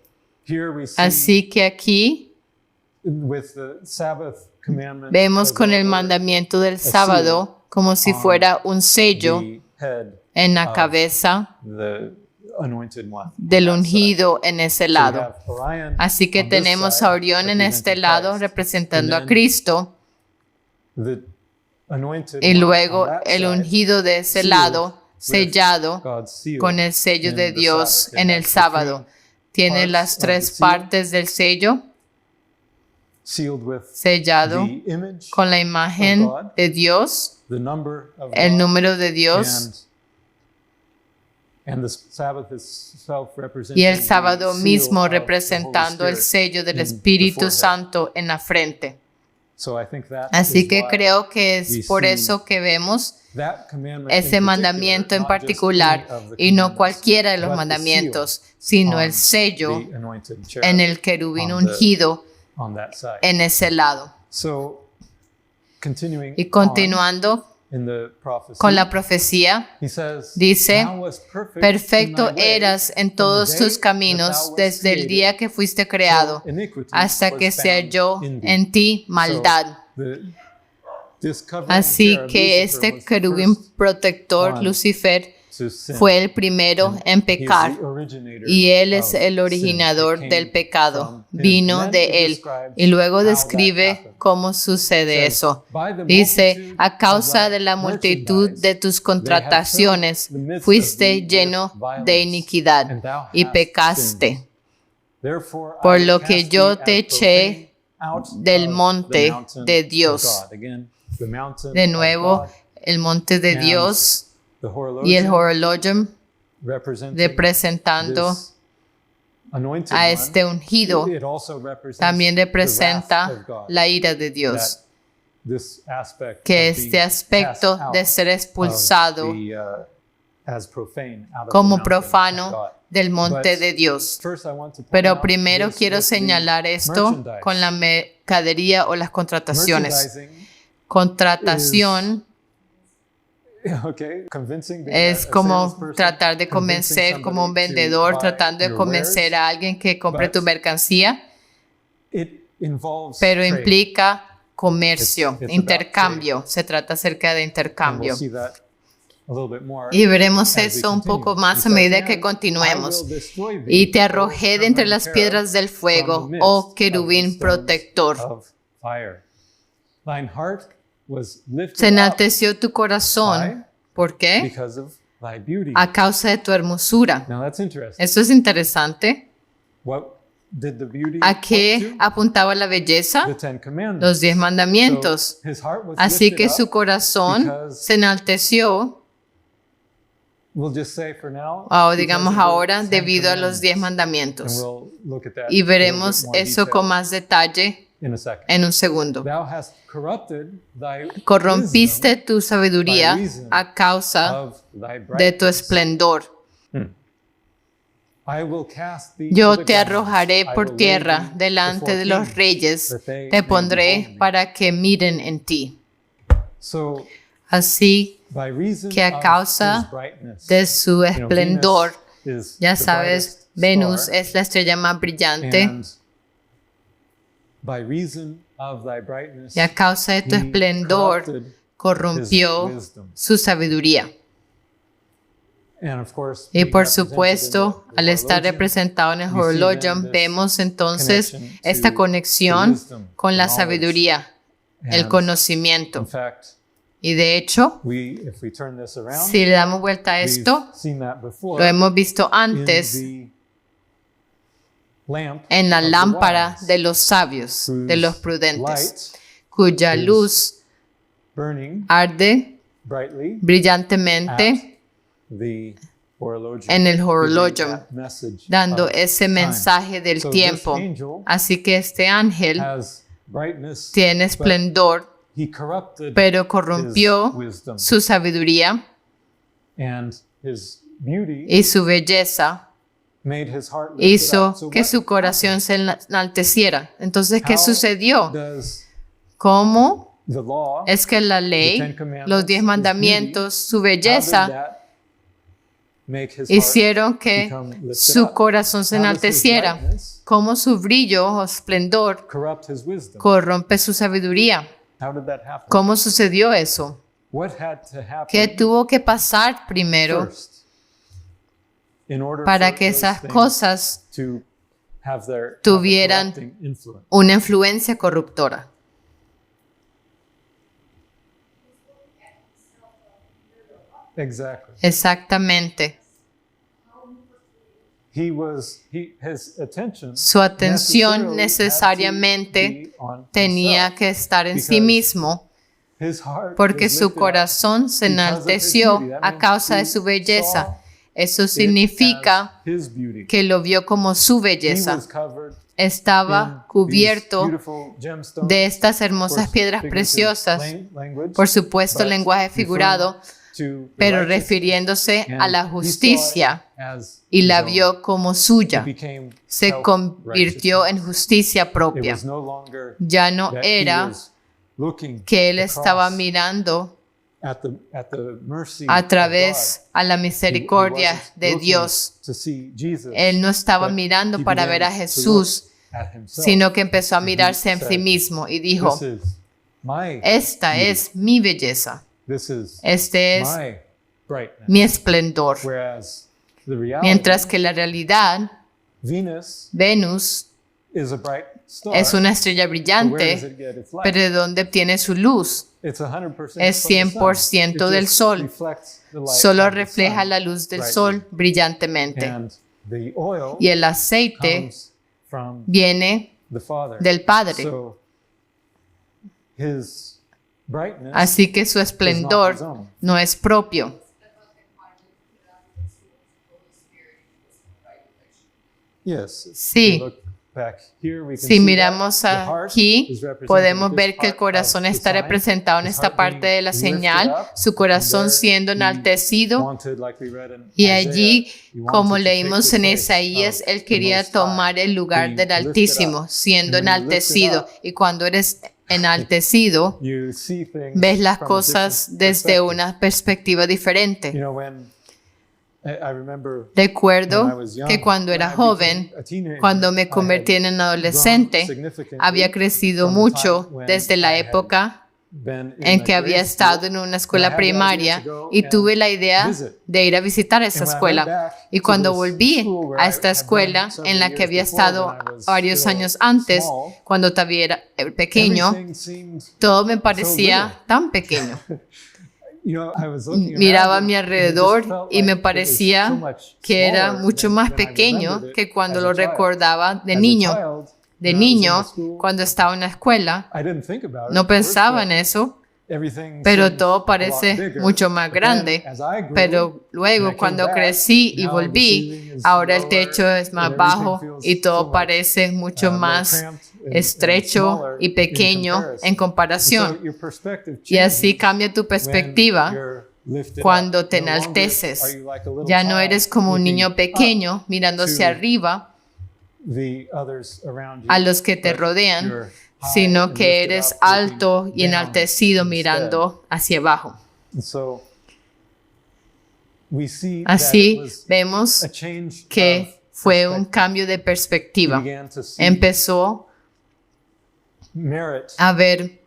here we see Así que aquí with the Sabbath commandment vemos as con el over mandamiento del sábado como si fuera un sello the head en la of cabeza the anointed one. del on that side. ungido en ese So we lado. have Orion Así que on this tenemos side a Orión en este representing lado Christ. representando a And then Cristo the anointed y one luego on that el side, ungido de ese sealed lado with sellado God's seal con el sello in de the Dios Sabbath. It en has el the sábado. three Tiene parts las of the 3 seal partes del sello sealed with sellado the image, con la imagen of God, de Dios, the number of el God, número de Dios and the Sabbath itself representing y el the sábado seal mismo of the Holy representando el Spirit sello del in the Espíritu forehead. Santo en la frente. So I think that Así is que why creo que we es por see eso que vemos that commandment ese in mandamiento en particular, not just particular any of the y no commandments, cualquiera de los but the mandamientos, seal sino on el sello the anointed cherub en el querubín on the- ungido on that side. en ese lado. So continuing Y continuando on in the prophecy, con la profecía, he says, dice, "Thou wast perfect in perfecto thy ways eras en from the todos day tus that caminos thou wast desde el created, día que fuiste creado till iniquity hasta was que se found halló in thee." en ti So, maldad. this covering Así cherub, que Lucifer, este was the querubín first protector, one Lucifer, to sin. fue el primero And en he is pecar the originator y él es of el sin. originador It came del pecado, from him. vino And then it de él describes y luego how that describe happened. cómo sucede Says, eso. "By the Dice, multitude a of causa thy de la multitud merchandise, de tus they have contrataciones filled the midst of fuiste thee with lleno violence, de iniquidad and thou y hast pecaste. sinned. Therefore I Por will lo que cast yo thee te as eché profane out del of the monte mountain de of Dios." God. Again, the mountain De of nuevo, God, el monte de and Dios the y el horologium horologium representing representando this anointed a one. este ungido. It also represents También the wrath representa of God, la ira de Dios, that this aspect que of being este aspecto cast out de ser expulsado of the, as profane out of the como mountain of profano God. del monte But de Dios. first I want to point Pero out primero this quiero with the señalar esto merchandise. con la mercadería o las contrataciones. Merchandising, Contratación okay, convincing, being es a como salesperson, tratar de convincing convencer como un somebody to vendedor, buy tratando de your convencer wares. a alguien que compre But tu mercancía, It involves pero trade. implica comercio, It's about intercambio. Se trata acerca de And intercambio. we'll see that a little bit more Y veremos as we eso un continue. poco más He a says, medida que "And continuemos. I will destroy thee, Y te O arrojé de entre covering las cherub, piedras del from fuego, the midst oh of the querubín stones protector. of fire. Thine heart was lifted Se up enalteció tu corazón. ¿Por qué? because of thy beauty." A causa de tu hermosura. Now that's interesting. Eso es interesante. What did the beauty ¿A point qué to? apuntaba la belleza? The Ten Commandments. Los 10 mandamientos. So his heart was Así lifted que up su corazón because, se enalteció, we'll just say for now, o because digamos of the ahora, 10 debido a los 10 commandments. And mandamientos. we'll look at that Y a little veremos bit more eso detail con más detalle in a second. en un segundo. Thou hast corrupted thy Corrompiste wisdom tu sabiduría a causa of thy de tu brightness. esplendor. I will cast thee Yo to the te ground. arrojaré I por will lay tierra thee delante before de los kings, reyes. that they Te may pondré behold thee. para que miren en ti. So, Así by reason que a of causa his brightness, de su esplendor, Venus is ya the sabes, brightest Venus star, es la estrella más brillante. and by reason of thy brightness, Y a causa de tu he esplendor, corrupted corrompió his wisdom. su sabiduría. And of course, Y being por represented supuesto, in the al estar horologium, representado en el we see horologium, then this vemos entonces connection esta to conexión the wisdom, con the la knowledge. sabiduría, el And conocimiento. in fact, Y de hecho, if we turn this around, si le damos vuelta a we've esto, seen that before lo hemos visto in antes the lamp en la of the lámpara wise, de los sabios, de los whose prudentes, light cuya luz burning arde brightly brillantemente at the horologium, en el giving horologium, that message dando of ese time. mensaje del So tiempo. this angel Así que este ángel has brightness, tiene but esplendor, he corrupted pero his corrompió wisdom, su sabiduría and his beauty y su belleza made his heart lift hizo up. So que what su corazón se enalteciera. Entonces, ¿qué How sucedió? does ¿Cómo the law, es que la ley, the Ten Commandments, los 10 his mandamientos, su how did belleza, that make his heart hicieron que become lifted su up? corazón se How does his enalteciera? brightness ¿Cómo su brillo o esplendor corrupt his wisdom? corrompe su sabiduría? How did that happen? ¿Cómo sucedió eso? What had to ¿Qué happen tuvo que pasar primero first in order para for que those esas things cosas to have a tuvieran corrupting influence? una influencia corruptora? Exactly. Exactamente. His attention Su atención necesariamente necesariamente tenía que estar en sí mismo, porque su corazón se enalteció a causa de su belleza. Eso significa que lo vio como su belleza. Estaba cubierto de estas hermosas piedras preciosas, por supuesto lenguaje figurado, pero refiriéndose a la justicia, y la vio como suya. Se convirtió en justicia propia. Ya no era que él estaba mirando a través a la misericordia de Dios. Él no estaba mirando para ver a Jesús, sino que empezó a mirarse en sí mismo y dijo, esta es mi belleza, este es mi esplendor. Mientras que la realidad, Venus es una estrella brillante, pero ¿de dónde obtiene su luz? Es 100% del sol. Solo refleja la luz del sol brillantemente. Y el aceite viene del Padre. Así que su esplendor no es propio. Sí. Si miramos aquí, podemos ver que el corazón está representado en esta parte de la señal, su corazón siendo enaltecido, y allí, como leímos en Isaías, él quería tomar el lugar del Altísimo, siendo enaltecido. Y cuando eres enaltecido, ves las cosas desde una perspectiva diferente. Recuerdo que cuando era joven, cuando me convertí en adolescente, había crecido mucho desde la época en que había estado en una escuela primaria y tuve la idea de ir a visitar esa escuela. Y cuando volví a esta escuela en la que había estado varios años antes, cuando todavía era pequeño, todo me parecía tan pequeño. Miraba a mi alrededor y me parecía que era mucho más pequeño que cuando lo recordaba de niño. De niño, cuando estaba en la escuela, no pensaba en eso, pero todo parece mucho más grande. Pero luego, cuando crecí y volví, ahora el techo es más bajo y todo parece mucho más estrecho y pequeño en comparación. Y así cambia tu perspectiva cuando te enalteces. Ya no eres como un niño pequeño mirando hacia arriba a los que te rodean, sino que eres alto y enaltecido mirando hacia abajo. Así vemos que fue un cambio de perspectiva. Empezó a ver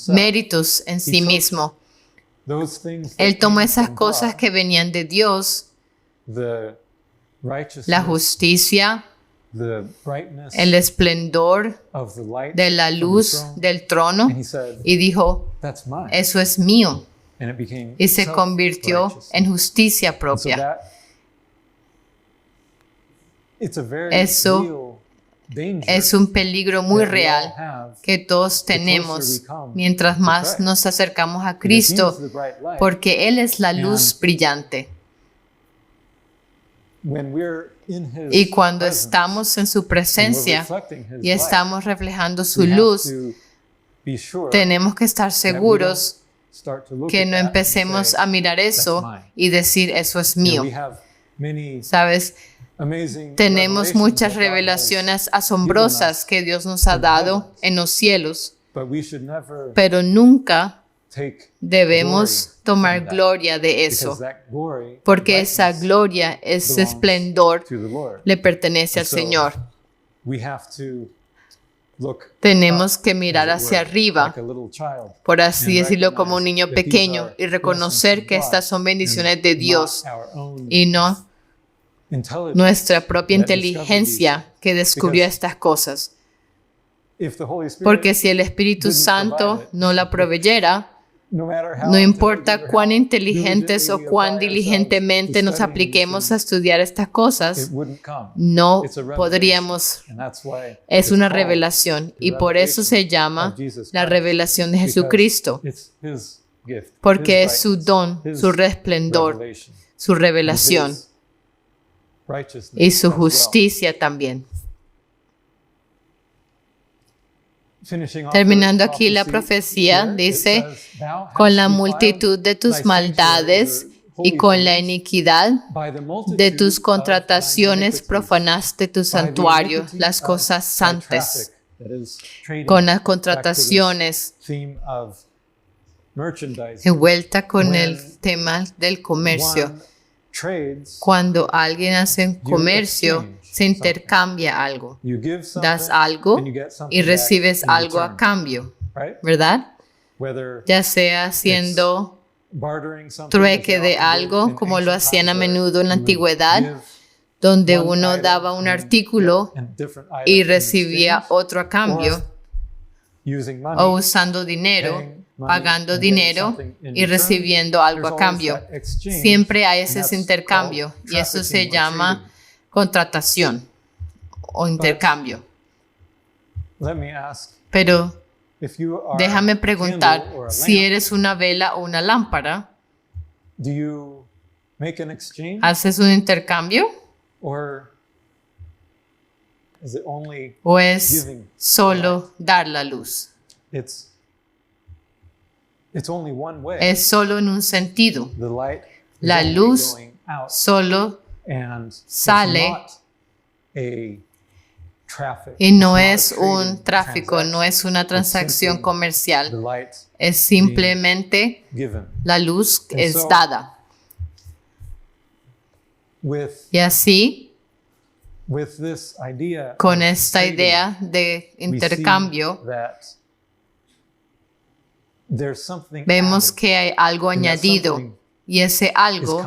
méritos en sí mismo. Él tomó esas cosas que venían de Dios, la justicia, el esplendor de la luz del trono, y dijo, eso es mío, y se convirtió en justicia propia. Eso es un peligro muy real que todos tenemos mientras más nos acercamos a Cristo, porque Él es la luz brillante. Y cuando estamos en su presencia y estamos reflejando su luz, tenemos que estar seguros que no empecemos a mirar eso y decir, eso es mío. ¿Sabes? Tenemos muchas revelaciones asombrosas que Dios nos ha dado en los cielos, pero nunca debemos tomar gloria de eso, porque esa gloria, ese esplendor le pertenece al Señor. Tenemos que mirar hacia arriba, por así decirlo, como un niño pequeño y reconocer que estas son bendiciones de Dios y no nuestra propia inteligencia que descubrió estas cosas. Porque si el Espíritu Santo no la proveyera, no importa cuán inteligentes o cuán diligentemente nos apliquemos a estudiar estas cosas, no podríamos. Es una revelación y por eso se llama la revelación de Jesucristo, porque es su don, su resplendor, su revelación y su justicia también. Terminando aquí la profecía, dice, con la multitud de tus maldades y con la iniquidad de tus contrataciones profanaste tu santuario, las cosas santas. Con las contrataciones, envuelta con el tema del comercio. Cuando alguien hace un comercio, se intercambia algo. Das algo y recibes algo a cambio, ¿verdad? Ya sea haciendo trueque de algo, como lo hacían a menudo en la antigüedad, donde uno daba un artículo y recibía otro a cambio, o usando dinero, pagando dinero y recibiendo algo a cambio. Siempre hay ese intercambio y eso se llama contratación o intercambio. Pero déjame preguntar, si eres una vela o una lámpara, ¿haces un intercambio? ¿O es solo dar la luz? Es solo en un sentido. La luz solo sale y no es un tráfico, no es una transacción comercial. Es simplemente la luz que es dada. Y así, con esta idea de intercambio, vemos que hay algo añadido y ese algo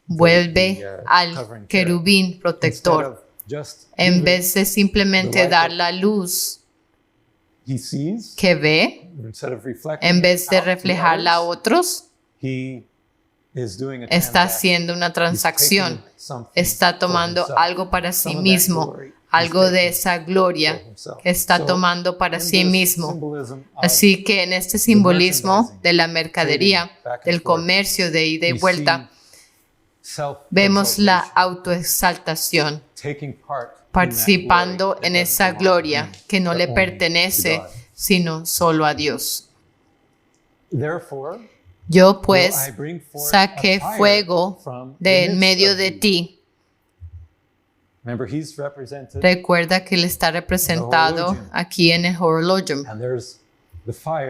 vuelve al querubín protector. En vez de simplemente dar la luz que ve, en vez de reflejarla a otros, está haciendo una transacción, está tomando algo para sí mismo, algo de esa gloria que está tomando para sí mismo. Así que en este simbolismo de la mercadería, del comercio de ida y vuelta, vemos la autoexaltación, participando en esa gloria que no le pertenece sino solo a Dios. Yo pues saqué fuego de en medio de ti. Recuerda que él está representado aquí en el Horologium.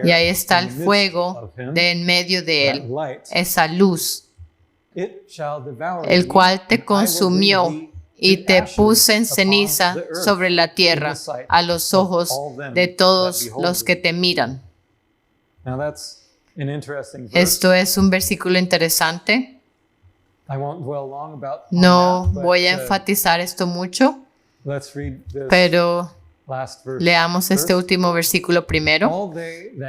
Y ahí está el fuego de en medio de él, esa luz, el cual te consumió y te puse en ceniza sobre la tierra a los ojos de todos los que te miran. Esto es un versículo interesante. No voy a enfatizar esto mucho, pero leamos este último versículo primero.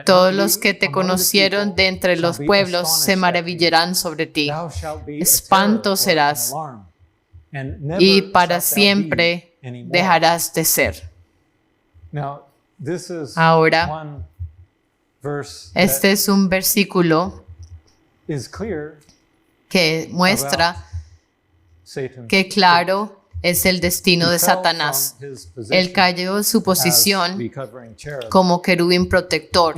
Todos los que te conocieron de entre los pueblos se maravillarán sobre ti. Espanto serás y para siempre dejarás de ser. Ahora, este es un versículo que muestra que claro es el destino de Satanás. Él cayó de su posición como querubín protector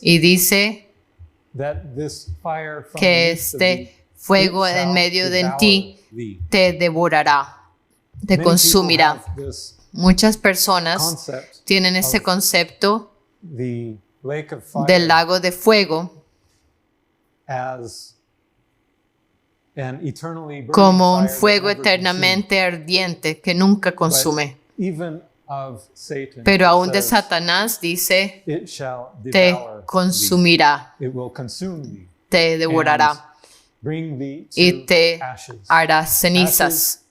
y dice que este fuego en medio de ti te devorará, te consumirá. Muchas personas tienen ese concepto del lago de fuego como un fuego eternamente ardiente que nunca consume. Pero aún de Satanás dice, te consumirá, te devorará y te hará cenizas.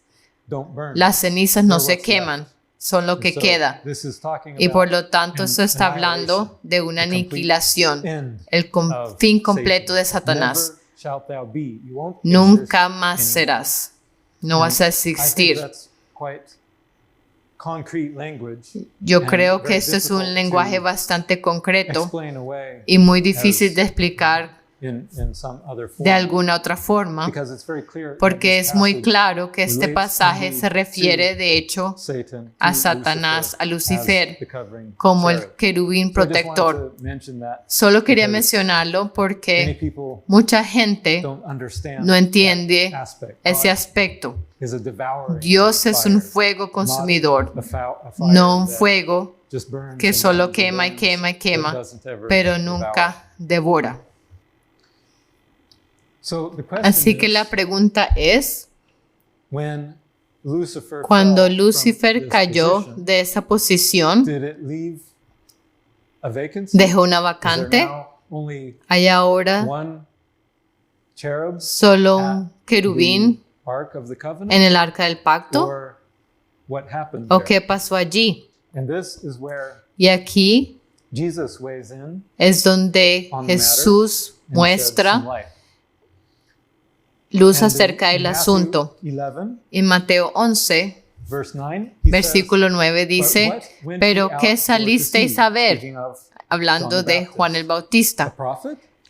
Las cenizas no se queman, son lo que queda. Y por lo tanto, esto está hablando de una aniquilación, el fin completo de Satanás. Nunca más serás, no vas a existir. Yo creo que esto es un lenguaje bastante concreto y muy difícil de explicar de alguna otra forma, porque es muy claro que este pasaje se refiere de hecho a Satanás, a Lucifer, como el querubín protector. Solo quería mencionarlo porque mucha gente no entiende ese aspecto. Dios es un fuego consumidor, no un fuego que solo quema y quema y quema, pero nunca devora. Así que la pregunta es, cuando Lucifer cayó de esa posición, ¿dejó una vacante? ¿Hay ahora solo un querubín en el arca del pacto? ¿O qué pasó allí? Y aquí es donde Jesús muestra luz acerca del asunto. En Mateo 11, versículo 9 dice, ¿pero qué salisteis a ver? Hablando de Juan el Bautista.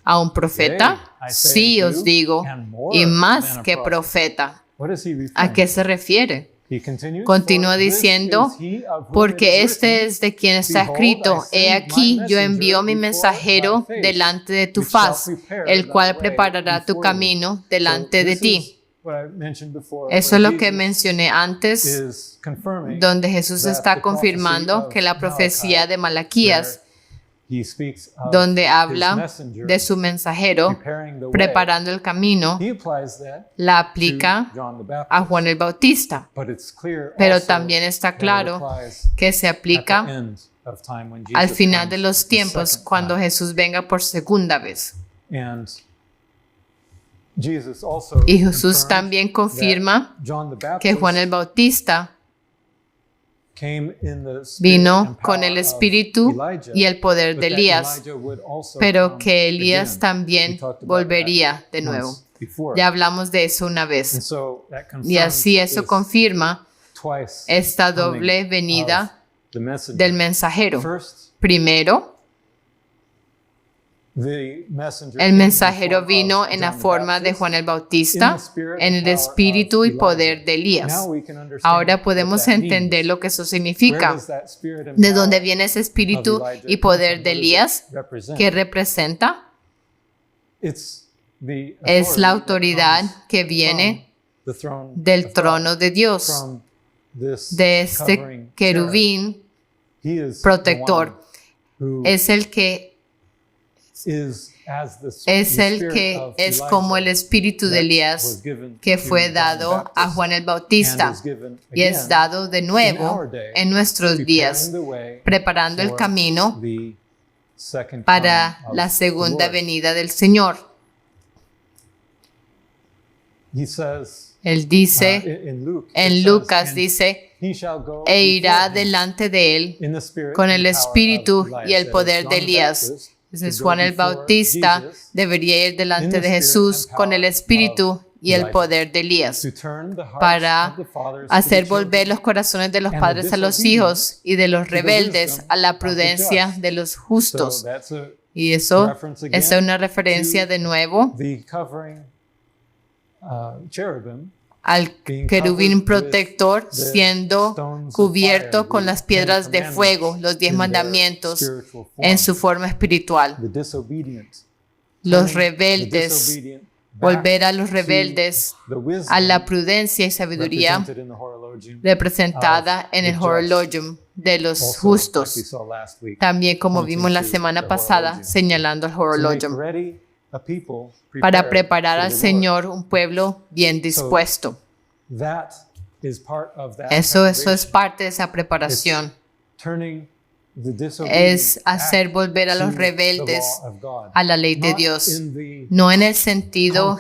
¿A un profeta? Sí, os digo, y más que profeta. ¿A qué se refiere? Continúa diciendo, porque este es de quien está escrito, he aquí yo envío mi mensajero delante de tu faz, el cual preparará tu camino delante de ti. Eso es lo que mencioné antes, donde Jesús está confirmando que la profecía de Malaquías, donde habla de su mensajero preparando el camino, la aplica a Juan el Bautista. Pero también está claro que se aplica al final de los tiempos, cuando Jesús venga por segunda vez. Y Jesús también confirma que Juan el Bautista vino con el espíritu y el poder de Elías, pero que Elías también volvería de nuevo. Ya hablamos de eso una vez. Y así eso confirma esta doble venida del mensajero. Primero, el mensajero vino en la forma de Juan el Bautista, en el espíritu y poder de Elías. Ahora podemos entender lo que eso significa. ¿De dónde viene ese espíritu y poder de Elías? ¿Qué representa? Es la autoridad que viene del trono de Dios, de este querubín protector. Es el que es como el espíritu de Elías que fue dado a Juan el Bautista y es dado de nuevo en nuestros días, preparando el camino para la segunda venida del Señor. Él dice, en Lucas dice, e irá delante de él con el espíritu y el poder de Elías. Entonces Juan el Bautista debería ir delante de Jesús con el espíritu y el poder de Elías, para hacer volver los corazones de los padres a los hijos y de los rebeldes a la prudencia de los justos. Y eso es una referencia de nuevo al querubín protector siendo cubierto con las piedras de fuego, los 10 mandamientos en su forma espiritual. Los rebeldes, volver a los rebeldes a la prudencia y sabiduría representada en el horologium de los justos, también como vimos la semana pasada señalando el horologium, para preparar al Señor un pueblo bien dispuesto. Eso es parte de esa preparación. Es hacer volver a los rebeldes a la ley de Dios, no en el sentido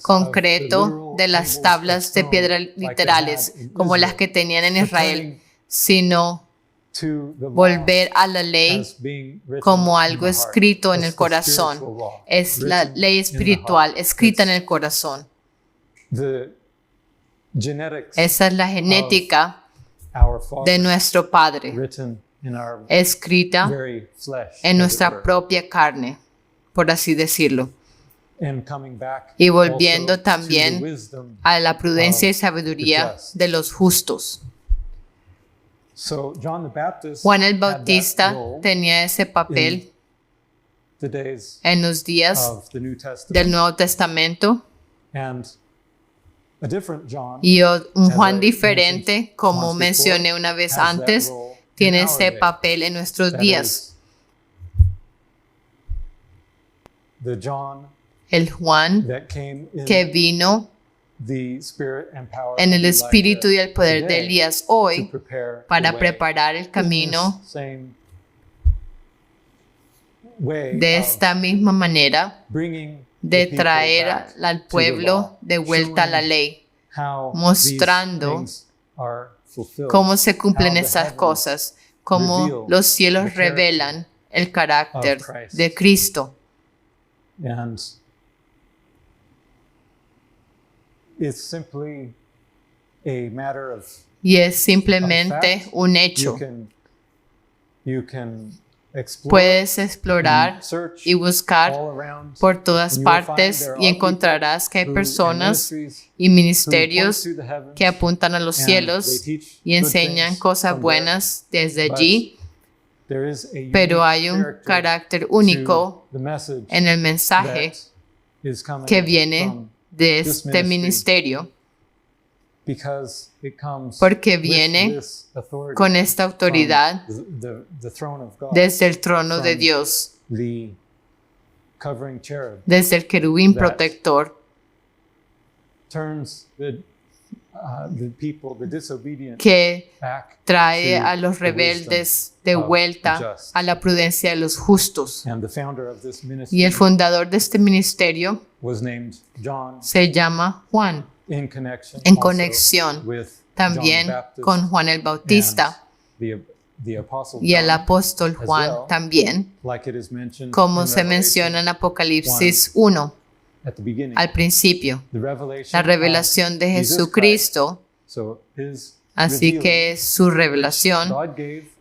concreto de las tablas de piedra literales como las que tenían en Israel, sino volver a la ley como algo escrito en el corazón. Es la ley espiritual escrita en el corazón. Esa es la genética de nuestro Padre, escrita en nuestra propia carne, por así decirlo. Y volviendo también a la prudencia y sabiduría de los justos. Juan el Bautista tenía ese papel en los días del Nuevo Testamento, y un Juan diferente, como mencioné una vez antes, tiene ese papel en nuestros días. El Juan que vino en el espíritu y el poder de Elías hoy para preparar el camino de esta misma manera, de traer al pueblo de vuelta a la ley, mostrando cómo se cumplen esas cosas, cómo los cielos revelan el carácter de Cristo. Y es simplemente un hecho. Puedes explorar y buscar por todas partes y encontrarás que hay personas y ministerios que apuntan a los cielos y enseñan cosas buenas desde allí, pero hay un carácter único en el mensaje que viene de este ministerio, porque viene con esta autoridad desde el trono de Dios, desde el querubín protector, que trae a los rebeldes de vuelta a la prudencia de los justos. Y el fundador de este ministerio se llama Juan, en conexión también con Juan el Bautista y el apóstol Juan también, como se menciona en Apocalipsis 1 al principio, la revelación de Jesucristo. Así que su revelación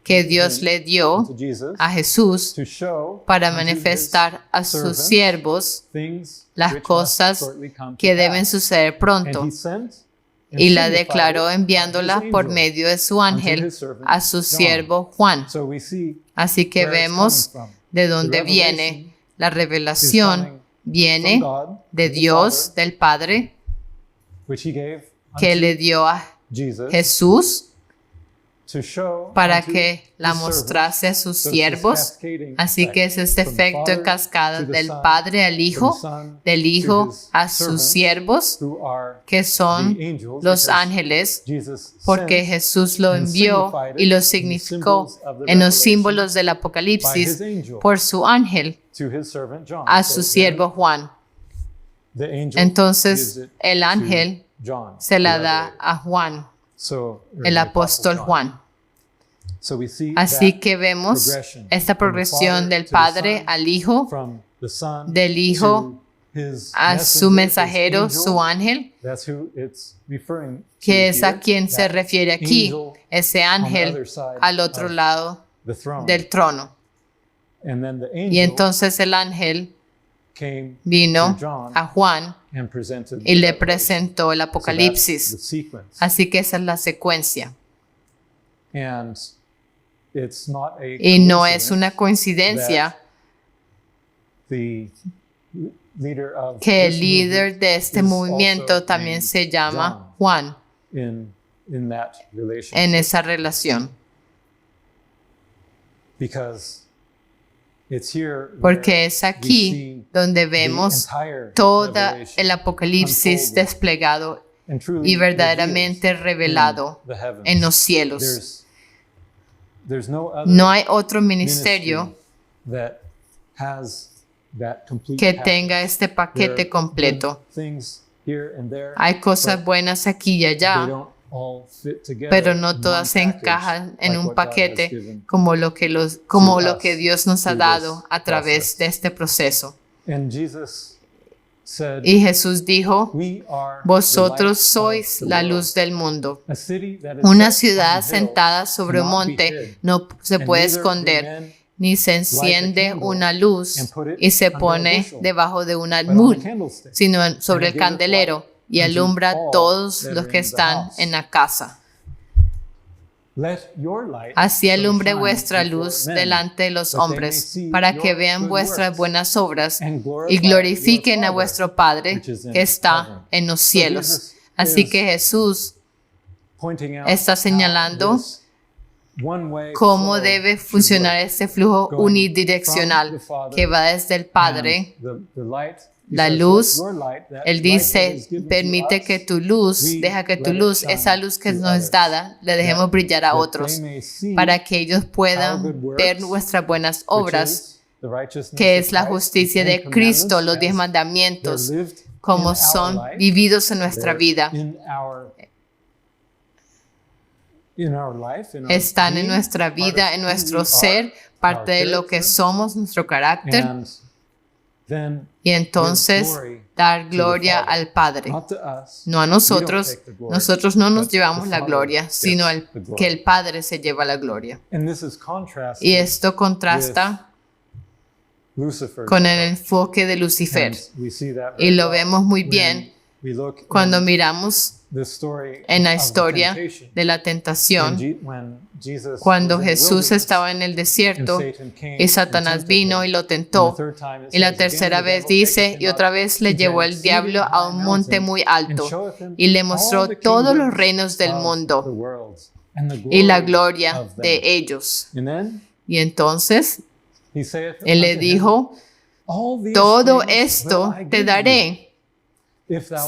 que Dios le dio a Jesús para manifestar a sus siervos las cosas que deben suceder pronto, y la declaró enviándola por medio de su ángel a su siervo Juan. Así que vemos de dónde viene la revelación. Viene de Dios, del Padre, que le dio a Jesús para que la mostrase a sus siervos. Así que es este efecto en cascada del Padre al Hijo, del Hijo a sus siervos, que son los ángeles, porque Jesús lo envió y lo significó en los símbolos del Apocalipsis por su ángel a su siervo Juan. Entonces el ángel se la da a Juan, el apóstol Juan. Así que vemos esta progresión del Padre al Hijo, del Hijo a su mensajero, su ángel, que es a quien se refiere aquí, ese ángel al otro lado del trono. Y entonces el ángel vino a Juan y le presentó el Apocalipsis. Así que esa es la secuencia. Y no es una coincidencia que el líder de este movimiento también se llama Juan en esa relación. Porque es aquí donde vemos todo el Apocalipsis desplegado y verdaderamente revelado en los cielos. No hay otro ministerio que tenga este paquete completo. Hay cosas buenas aquí y allá, pero no todas se encajan en un paquete como lo que Dios nos ha dado a través de este proceso. Y Jesús dijo, vosotros sois la luz del mundo. Una ciudad sentada sobre un monte no se puede esconder, ni se enciende una luz y se pone debajo de un almud, sino sobre el candelero y alumbra a todos los que están en la casa. Así alumbre vuestra luz delante de los hombres, para que vean vuestras buenas obras y glorifiquen a vuestro Padre que está en los cielos. Así que Jesús está señalando cómo debe funcionar este flujo unidireccional que va desde el Padre, la luz. Él dice, permite que tu luz, deja que tu luz, esa luz que nos es dada, le dejemos brillar a otros, para que ellos puedan ver nuestras buenas obras, que es la justicia de Cristo, los 10 mandamientos, como son vividos en nuestra vida. Están en nuestra vida, en nuestro ser, parte de lo que somos, nuestro carácter. Y entonces dar gloria al Padre, no a nosotros. Nosotros no nos llevamos la gloria, sino que el Padre se lleva la gloria. Y esto contrasta con el enfoque de Lucifer. Y lo vemos muy bien cuando miramos en la historia de la tentación, cuando Jesús estaba en el desierto y Satanás vino y lo tentó. Y la tercera vez dice, y otra vez le llevó el diablo a un monte muy alto y le mostró todos los reinos del mundo y la gloria de ellos. Y entonces Él le dijo, todo esto te daré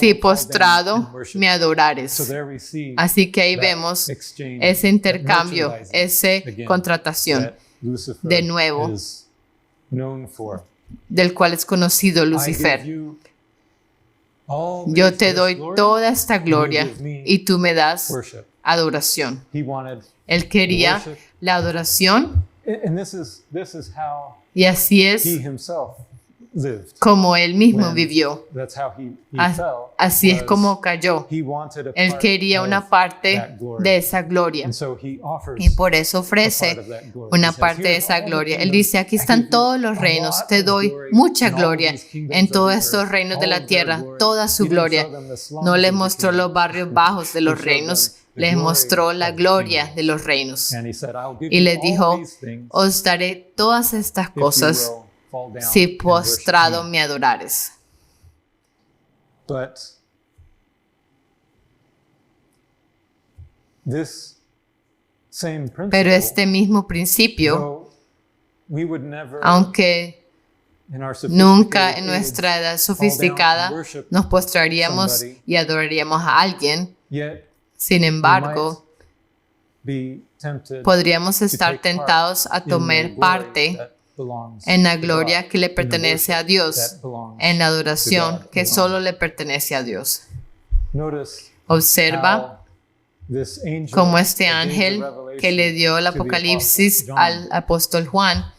si postrado me adorares. Así que ahí vemos ese intercambio, esa contratación, de nuevo, del cual es conocido Lucifer. Yo te doy toda esta gloria y tú me das adoración. Él quería la adoración, y así es como él mismo vivió. Así es como cayó. Él quería una parte de esa gloria, y por eso ofrece una parte de esa gloria. Él dice, aquí están todos los reinos, te doy mucha gloria en todos estos reinos de la tierra, toda su gloria. No les mostró los barrios bajos de los reinos, les mostró la gloria de los reinos. Y les dijo, os daré todas estas cosas si postrado me adorares. Pero este mismo principio, aunque nunca en nuestra edad sofisticada nos postraríamos y adoraríamos a alguien, sin embargo, podríamos estar tentados a tomar parte en la gloria que le pertenece a Dios, en la adoración que solo le pertenece a Dios. Observa cómo este ángel que le dio el Apocalipsis al apóstol Juan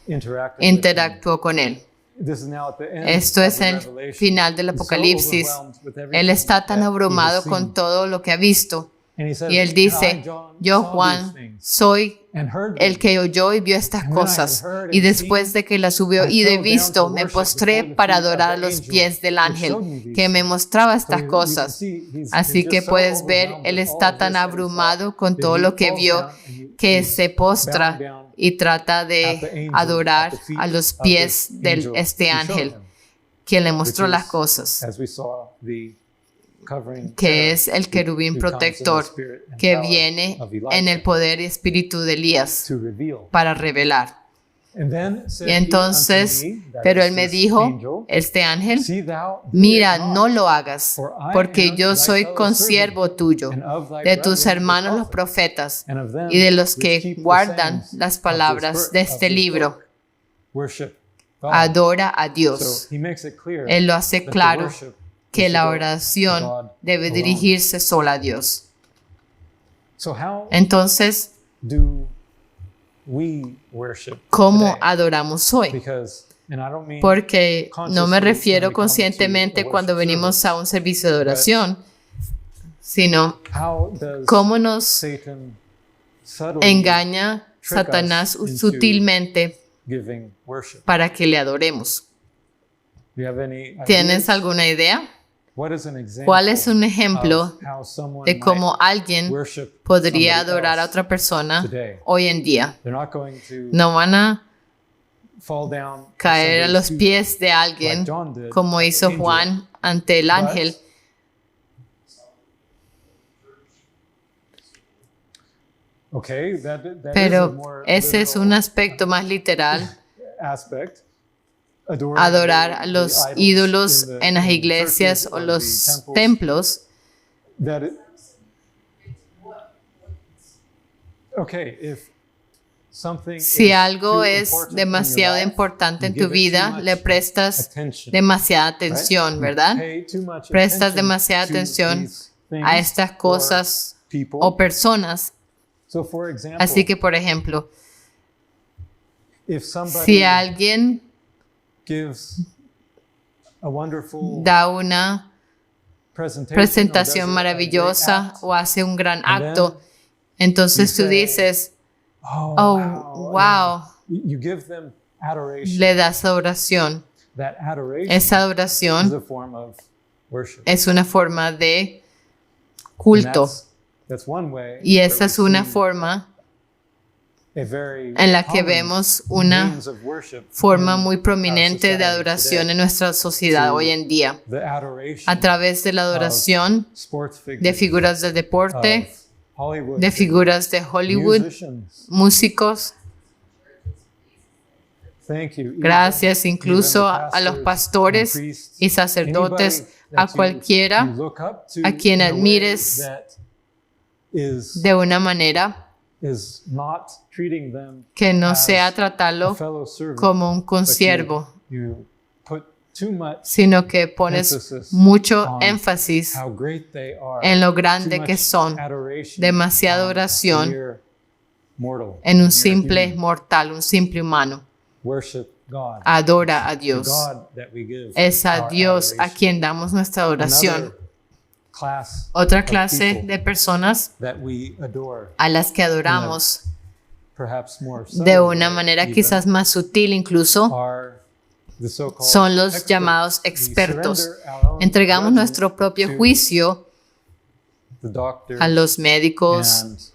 interactuó con él. Esto es el final del Apocalipsis. Él está tan abrumado con todo lo que ha visto. Y él dice, yo Juan soy el que oyó y vio estas cosas. Y después de que las hubo oído y visto, me postré para adorar a los pies del ángel que me mostraba estas cosas. Así que puedes ver, él está tan abrumado con todo lo que vio que se postra y trata de adorar a los pies de este ángel que le mostró las cosas, que es el querubín protector que viene en el poder y espíritu de Elías para revelar. Y entonces, pero él me dijo, este ángel, mira, no lo hagas, porque yo soy consiervo tuyo, de tus hermanos los profetas, y de los que guardan las palabras de este libro. Adora a Dios. Él lo hace claro que la oración debe dirigirse sola a Dios. Entonces, ¿cómo adoramos hoy? Porque no me refiero conscientemente cuando venimos a un servicio de oración, sino cómo nos engaña Satanás sutilmente para que le adoremos. ¿Tienes alguna idea? ¿Cuál es un ejemplo de cómo alguien podría adorar a otra persona hoy en día? No van a caer a los pies de alguien como hizo Juan ante el ángel. Pero ese es un aspecto más literal. Adorar a los ídolos en las iglesias o los templos. Si algo es demasiado importante en tu vida, le prestas demasiada atención, ¿verdad? Prestas demasiada atención a estas cosas o personas. Así que, por ejemplo, si alguien da una presentación maravillosa o hace un gran acto, entonces tú dices, oh, wow, le das adoración. Esa adoración es una forma de culto. Y esa es una forma en la que vemos una forma muy prominente de adoración en nuestra sociedad hoy en día, a través de la adoración de figuras del deporte, de figuras de Hollywood, músicos. Gracias incluso a los pastores y sacerdotes, a cualquiera a quien admires de una manera que no sea tratarlo como un consiervo, sino que pones mucho énfasis en lo grande que son, demasiada oración en un simple mortal, un simple humano. Adora a Dios. Es a Dios a quien damos nuestra adoración. Otra clase de personas a las que adoramos de una manera quizás más sutil incluso son los llamados expertos. Entregamos nuestro propio juicio a los médicos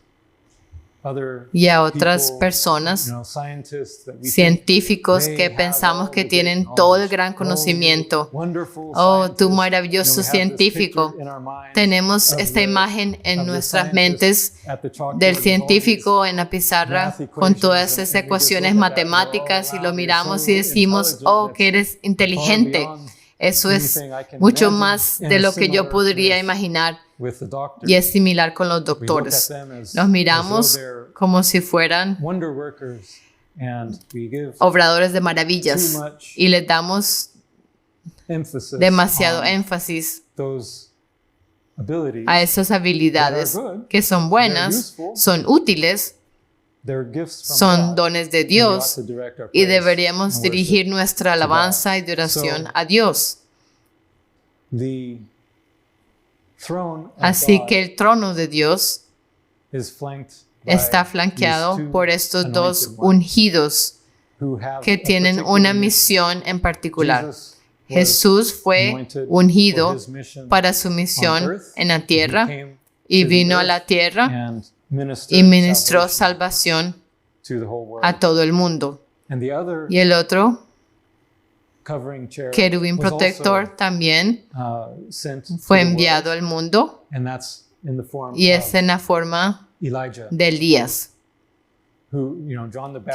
y a otras personas, científicos que pensamos que tienen todo el gran conocimiento. Oh, tú maravilloso científico. Tenemos esta imagen en nuestras mentes del científico en la pizarra con todas esas ecuaciones matemáticas y lo miramos y decimos, oh, que eres inteligente. Eso es mucho más de lo que yo podría imaginar. Y es similar con los doctores. Los miramos como si fueran obradores de maravillas y les damos demasiado énfasis a esas habilidades que son buenas, son útiles, son dones de Dios y deberíamos dirigir nuestra alabanza y de oración a Dios. Así que el trono de Dios está flanqueado por estos dos ungidos que tienen una misión en particular. Jesús fue ungido para su misión en la tierra y vino a la tierra y ministró salvación a todo el mundo. Y el otro, querubín protector, también fue enviado al mundo y es en la forma de Elías.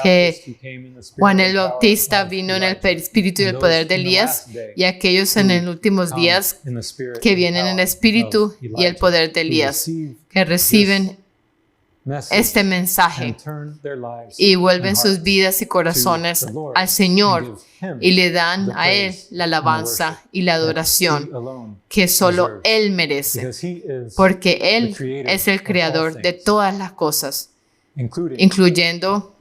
Que Juan el Bautista vino en el espíritu y el poder de Elías, y aquellos en los últimos días que vienen en el espíritu y el poder de Elías, que reciben este mensaje y vuelven sus vidas y corazones al Señor y le dan a Él la alabanza y la adoración que solo Él merece, porque Él es el creador de todas las cosas, incluyendo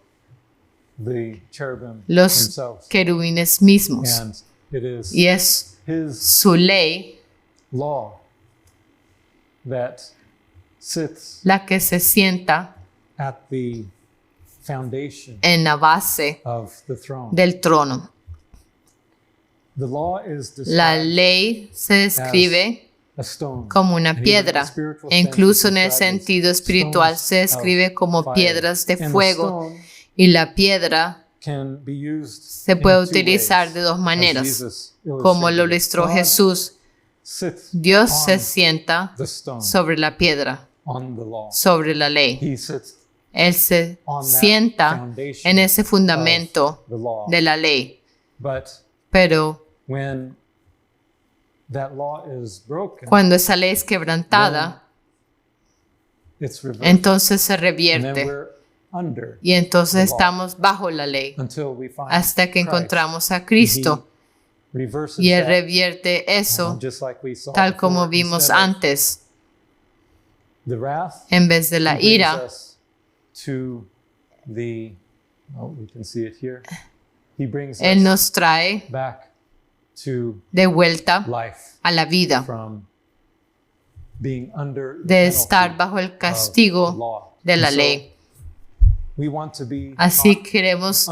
los querubines mismos. Y es su ley la que se sienta en la base del trono. La ley se describe como una piedra, e incluso en el sentido espiritual se describe como piedras de fuego, y la piedra se puede utilizar de dos maneras, como lo ilustró Jesús. Dios se sienta sobre la piedra, sobre la ley. Él se sienta en ese fundamento de la ley. Pero cuando esa ley es quebrantada, entonces se revierte y entonces estamos bajo la ley hasta que encontramos a Cristo. Y Él revierte eso, tal como vimos antes. En vez de la ira, Él nos trae de vuelta a la vida, de estar bajo el castigo de la ley. Así queremos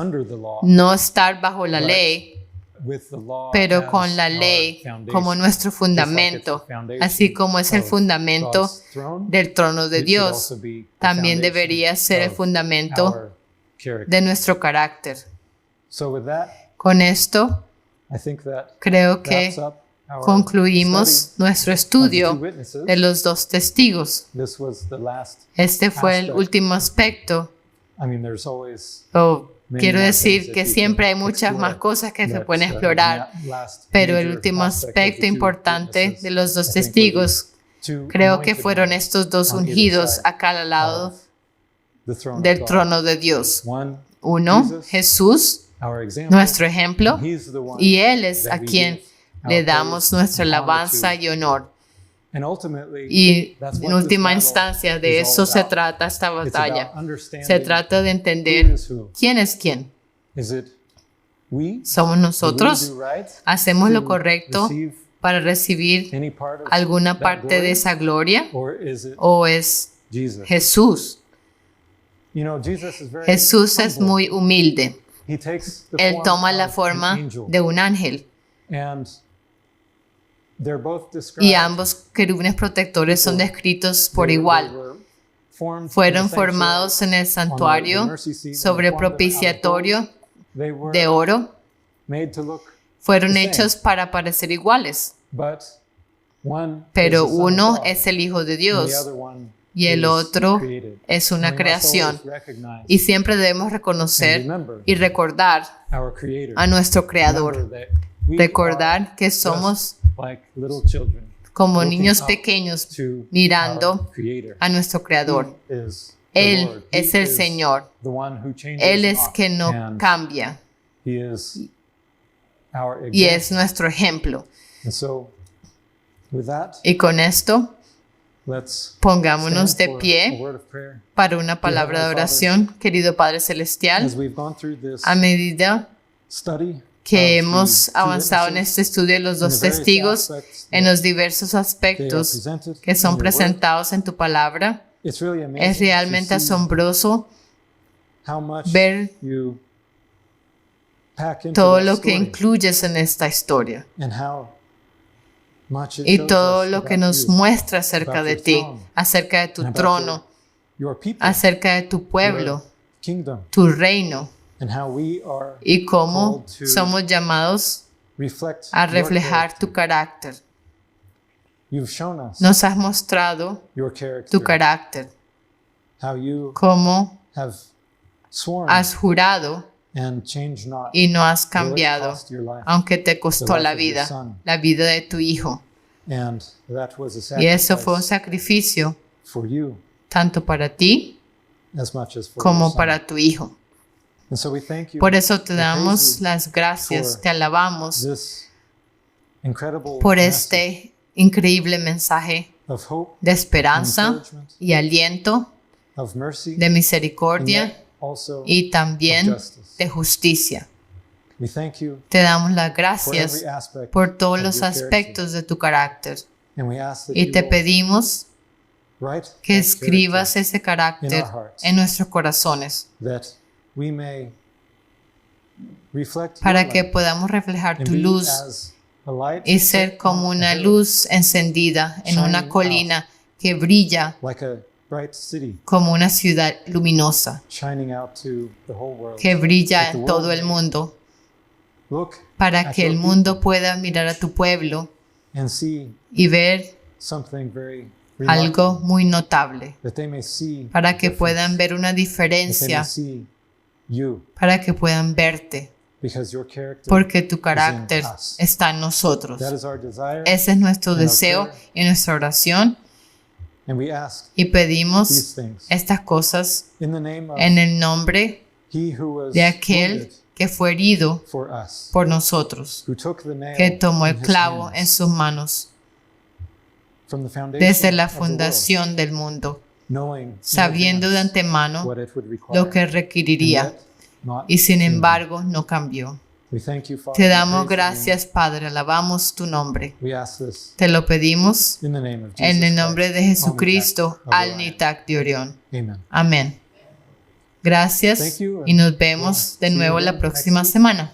no estar bajo la ley, pero con la ley como nuestro fundamento, así como es el fundamento del trono de Dios, también debería ser el fundamento de nuestro carácter. Con esto, creo que concluimos nuestro estudio de los dos testigos. Este fue el último aspecto. Quiero decir que siempre hay muchas más cosas que se pueden explorar, pero el último aspecto importante de los dos testigos creo que fueron estos dos ungidos acá al lado del trono de Dios. Uno, Jesús, nuestro ejemplo, y Él es a quien le damos nuestra alabanza y honor. Y en última instancia, de eso se trata esta batalla. Se trata de entender quién es quién. ¿Somos nosotros? ¿Hacemos lo correcto para recibir alguna parte de esa gloria? ¿O es Jesús? Jesús es muy humilde. Él toma la forma de un ángel. Y ambos querubines protectores son descritos por igual. Fueron formados en el santuario sobre propiciatorio de oro. Fueron hechos para parecer iguales. Pero uno es el Hijo de Dios y el otro es una creación. Y siempre debemos reconocer y recordar a nuestro Creador. Recordar que somos como niños pequeños mirando a nuestro Creador. Él es el Señor. Él es quien no cambia. Y es nuestro ejemplo. Y con esto, Pongámonos de pie para una palabra de oración. Querido Padre Celestial, a medida que hemos avanzado en este estudio de los dos testigos, en los diversos aspectos que son presentados en tu palabra, es realmente asombroso ver todo lo que incluyes en esta historia y todo lo que nos muestra acerca de ti, acerca de tu trono, acerca de tu pueblo, tu reino, y cómo somos llamados a reflejar tu carácter. Nos has mostrado tu carácter, cómo has jurado y no has cambiado, aunque te costó la vida de tu Hijo. Y eso fue un sacrificio tanto para ti como para tu Hijo. Por eso te damos las gracias, te alabamos por este increíble mensaje de esperanza y aliento, de misericordia y también de justicia. Te damos las gracias por todos los aspectos de tu carácter y te pedimos que escribas ese carácter en nuestros corazones para que podamos reflejar tu luz y ser como una luz encendida en una colina que brilla como una ciudad luminosa que brilla en todo el mundo, para que el mundo pueda mirar a tu pueblo y ver algo muy notable, para que puedan ver una diferencia, para que puedan verte, porque tu carácter está en nosotros. Ese es nuestro deseo y nuestra oración. Y pedimos estas cosas en el nombre de aquel que fue herido por nosotros, que tomó el clavo en sus manos desde la fundación del mundo, sabiendo de antemano lo que requeriría, y sin embargo no cambió. Te damos gracias, Padre, alabamos tu nombre. Te lo pedimos en el nombre de Jesucristo, Al Nitak de Orión. Amén. Gracias y nos vemos de nuevo la próxima semana.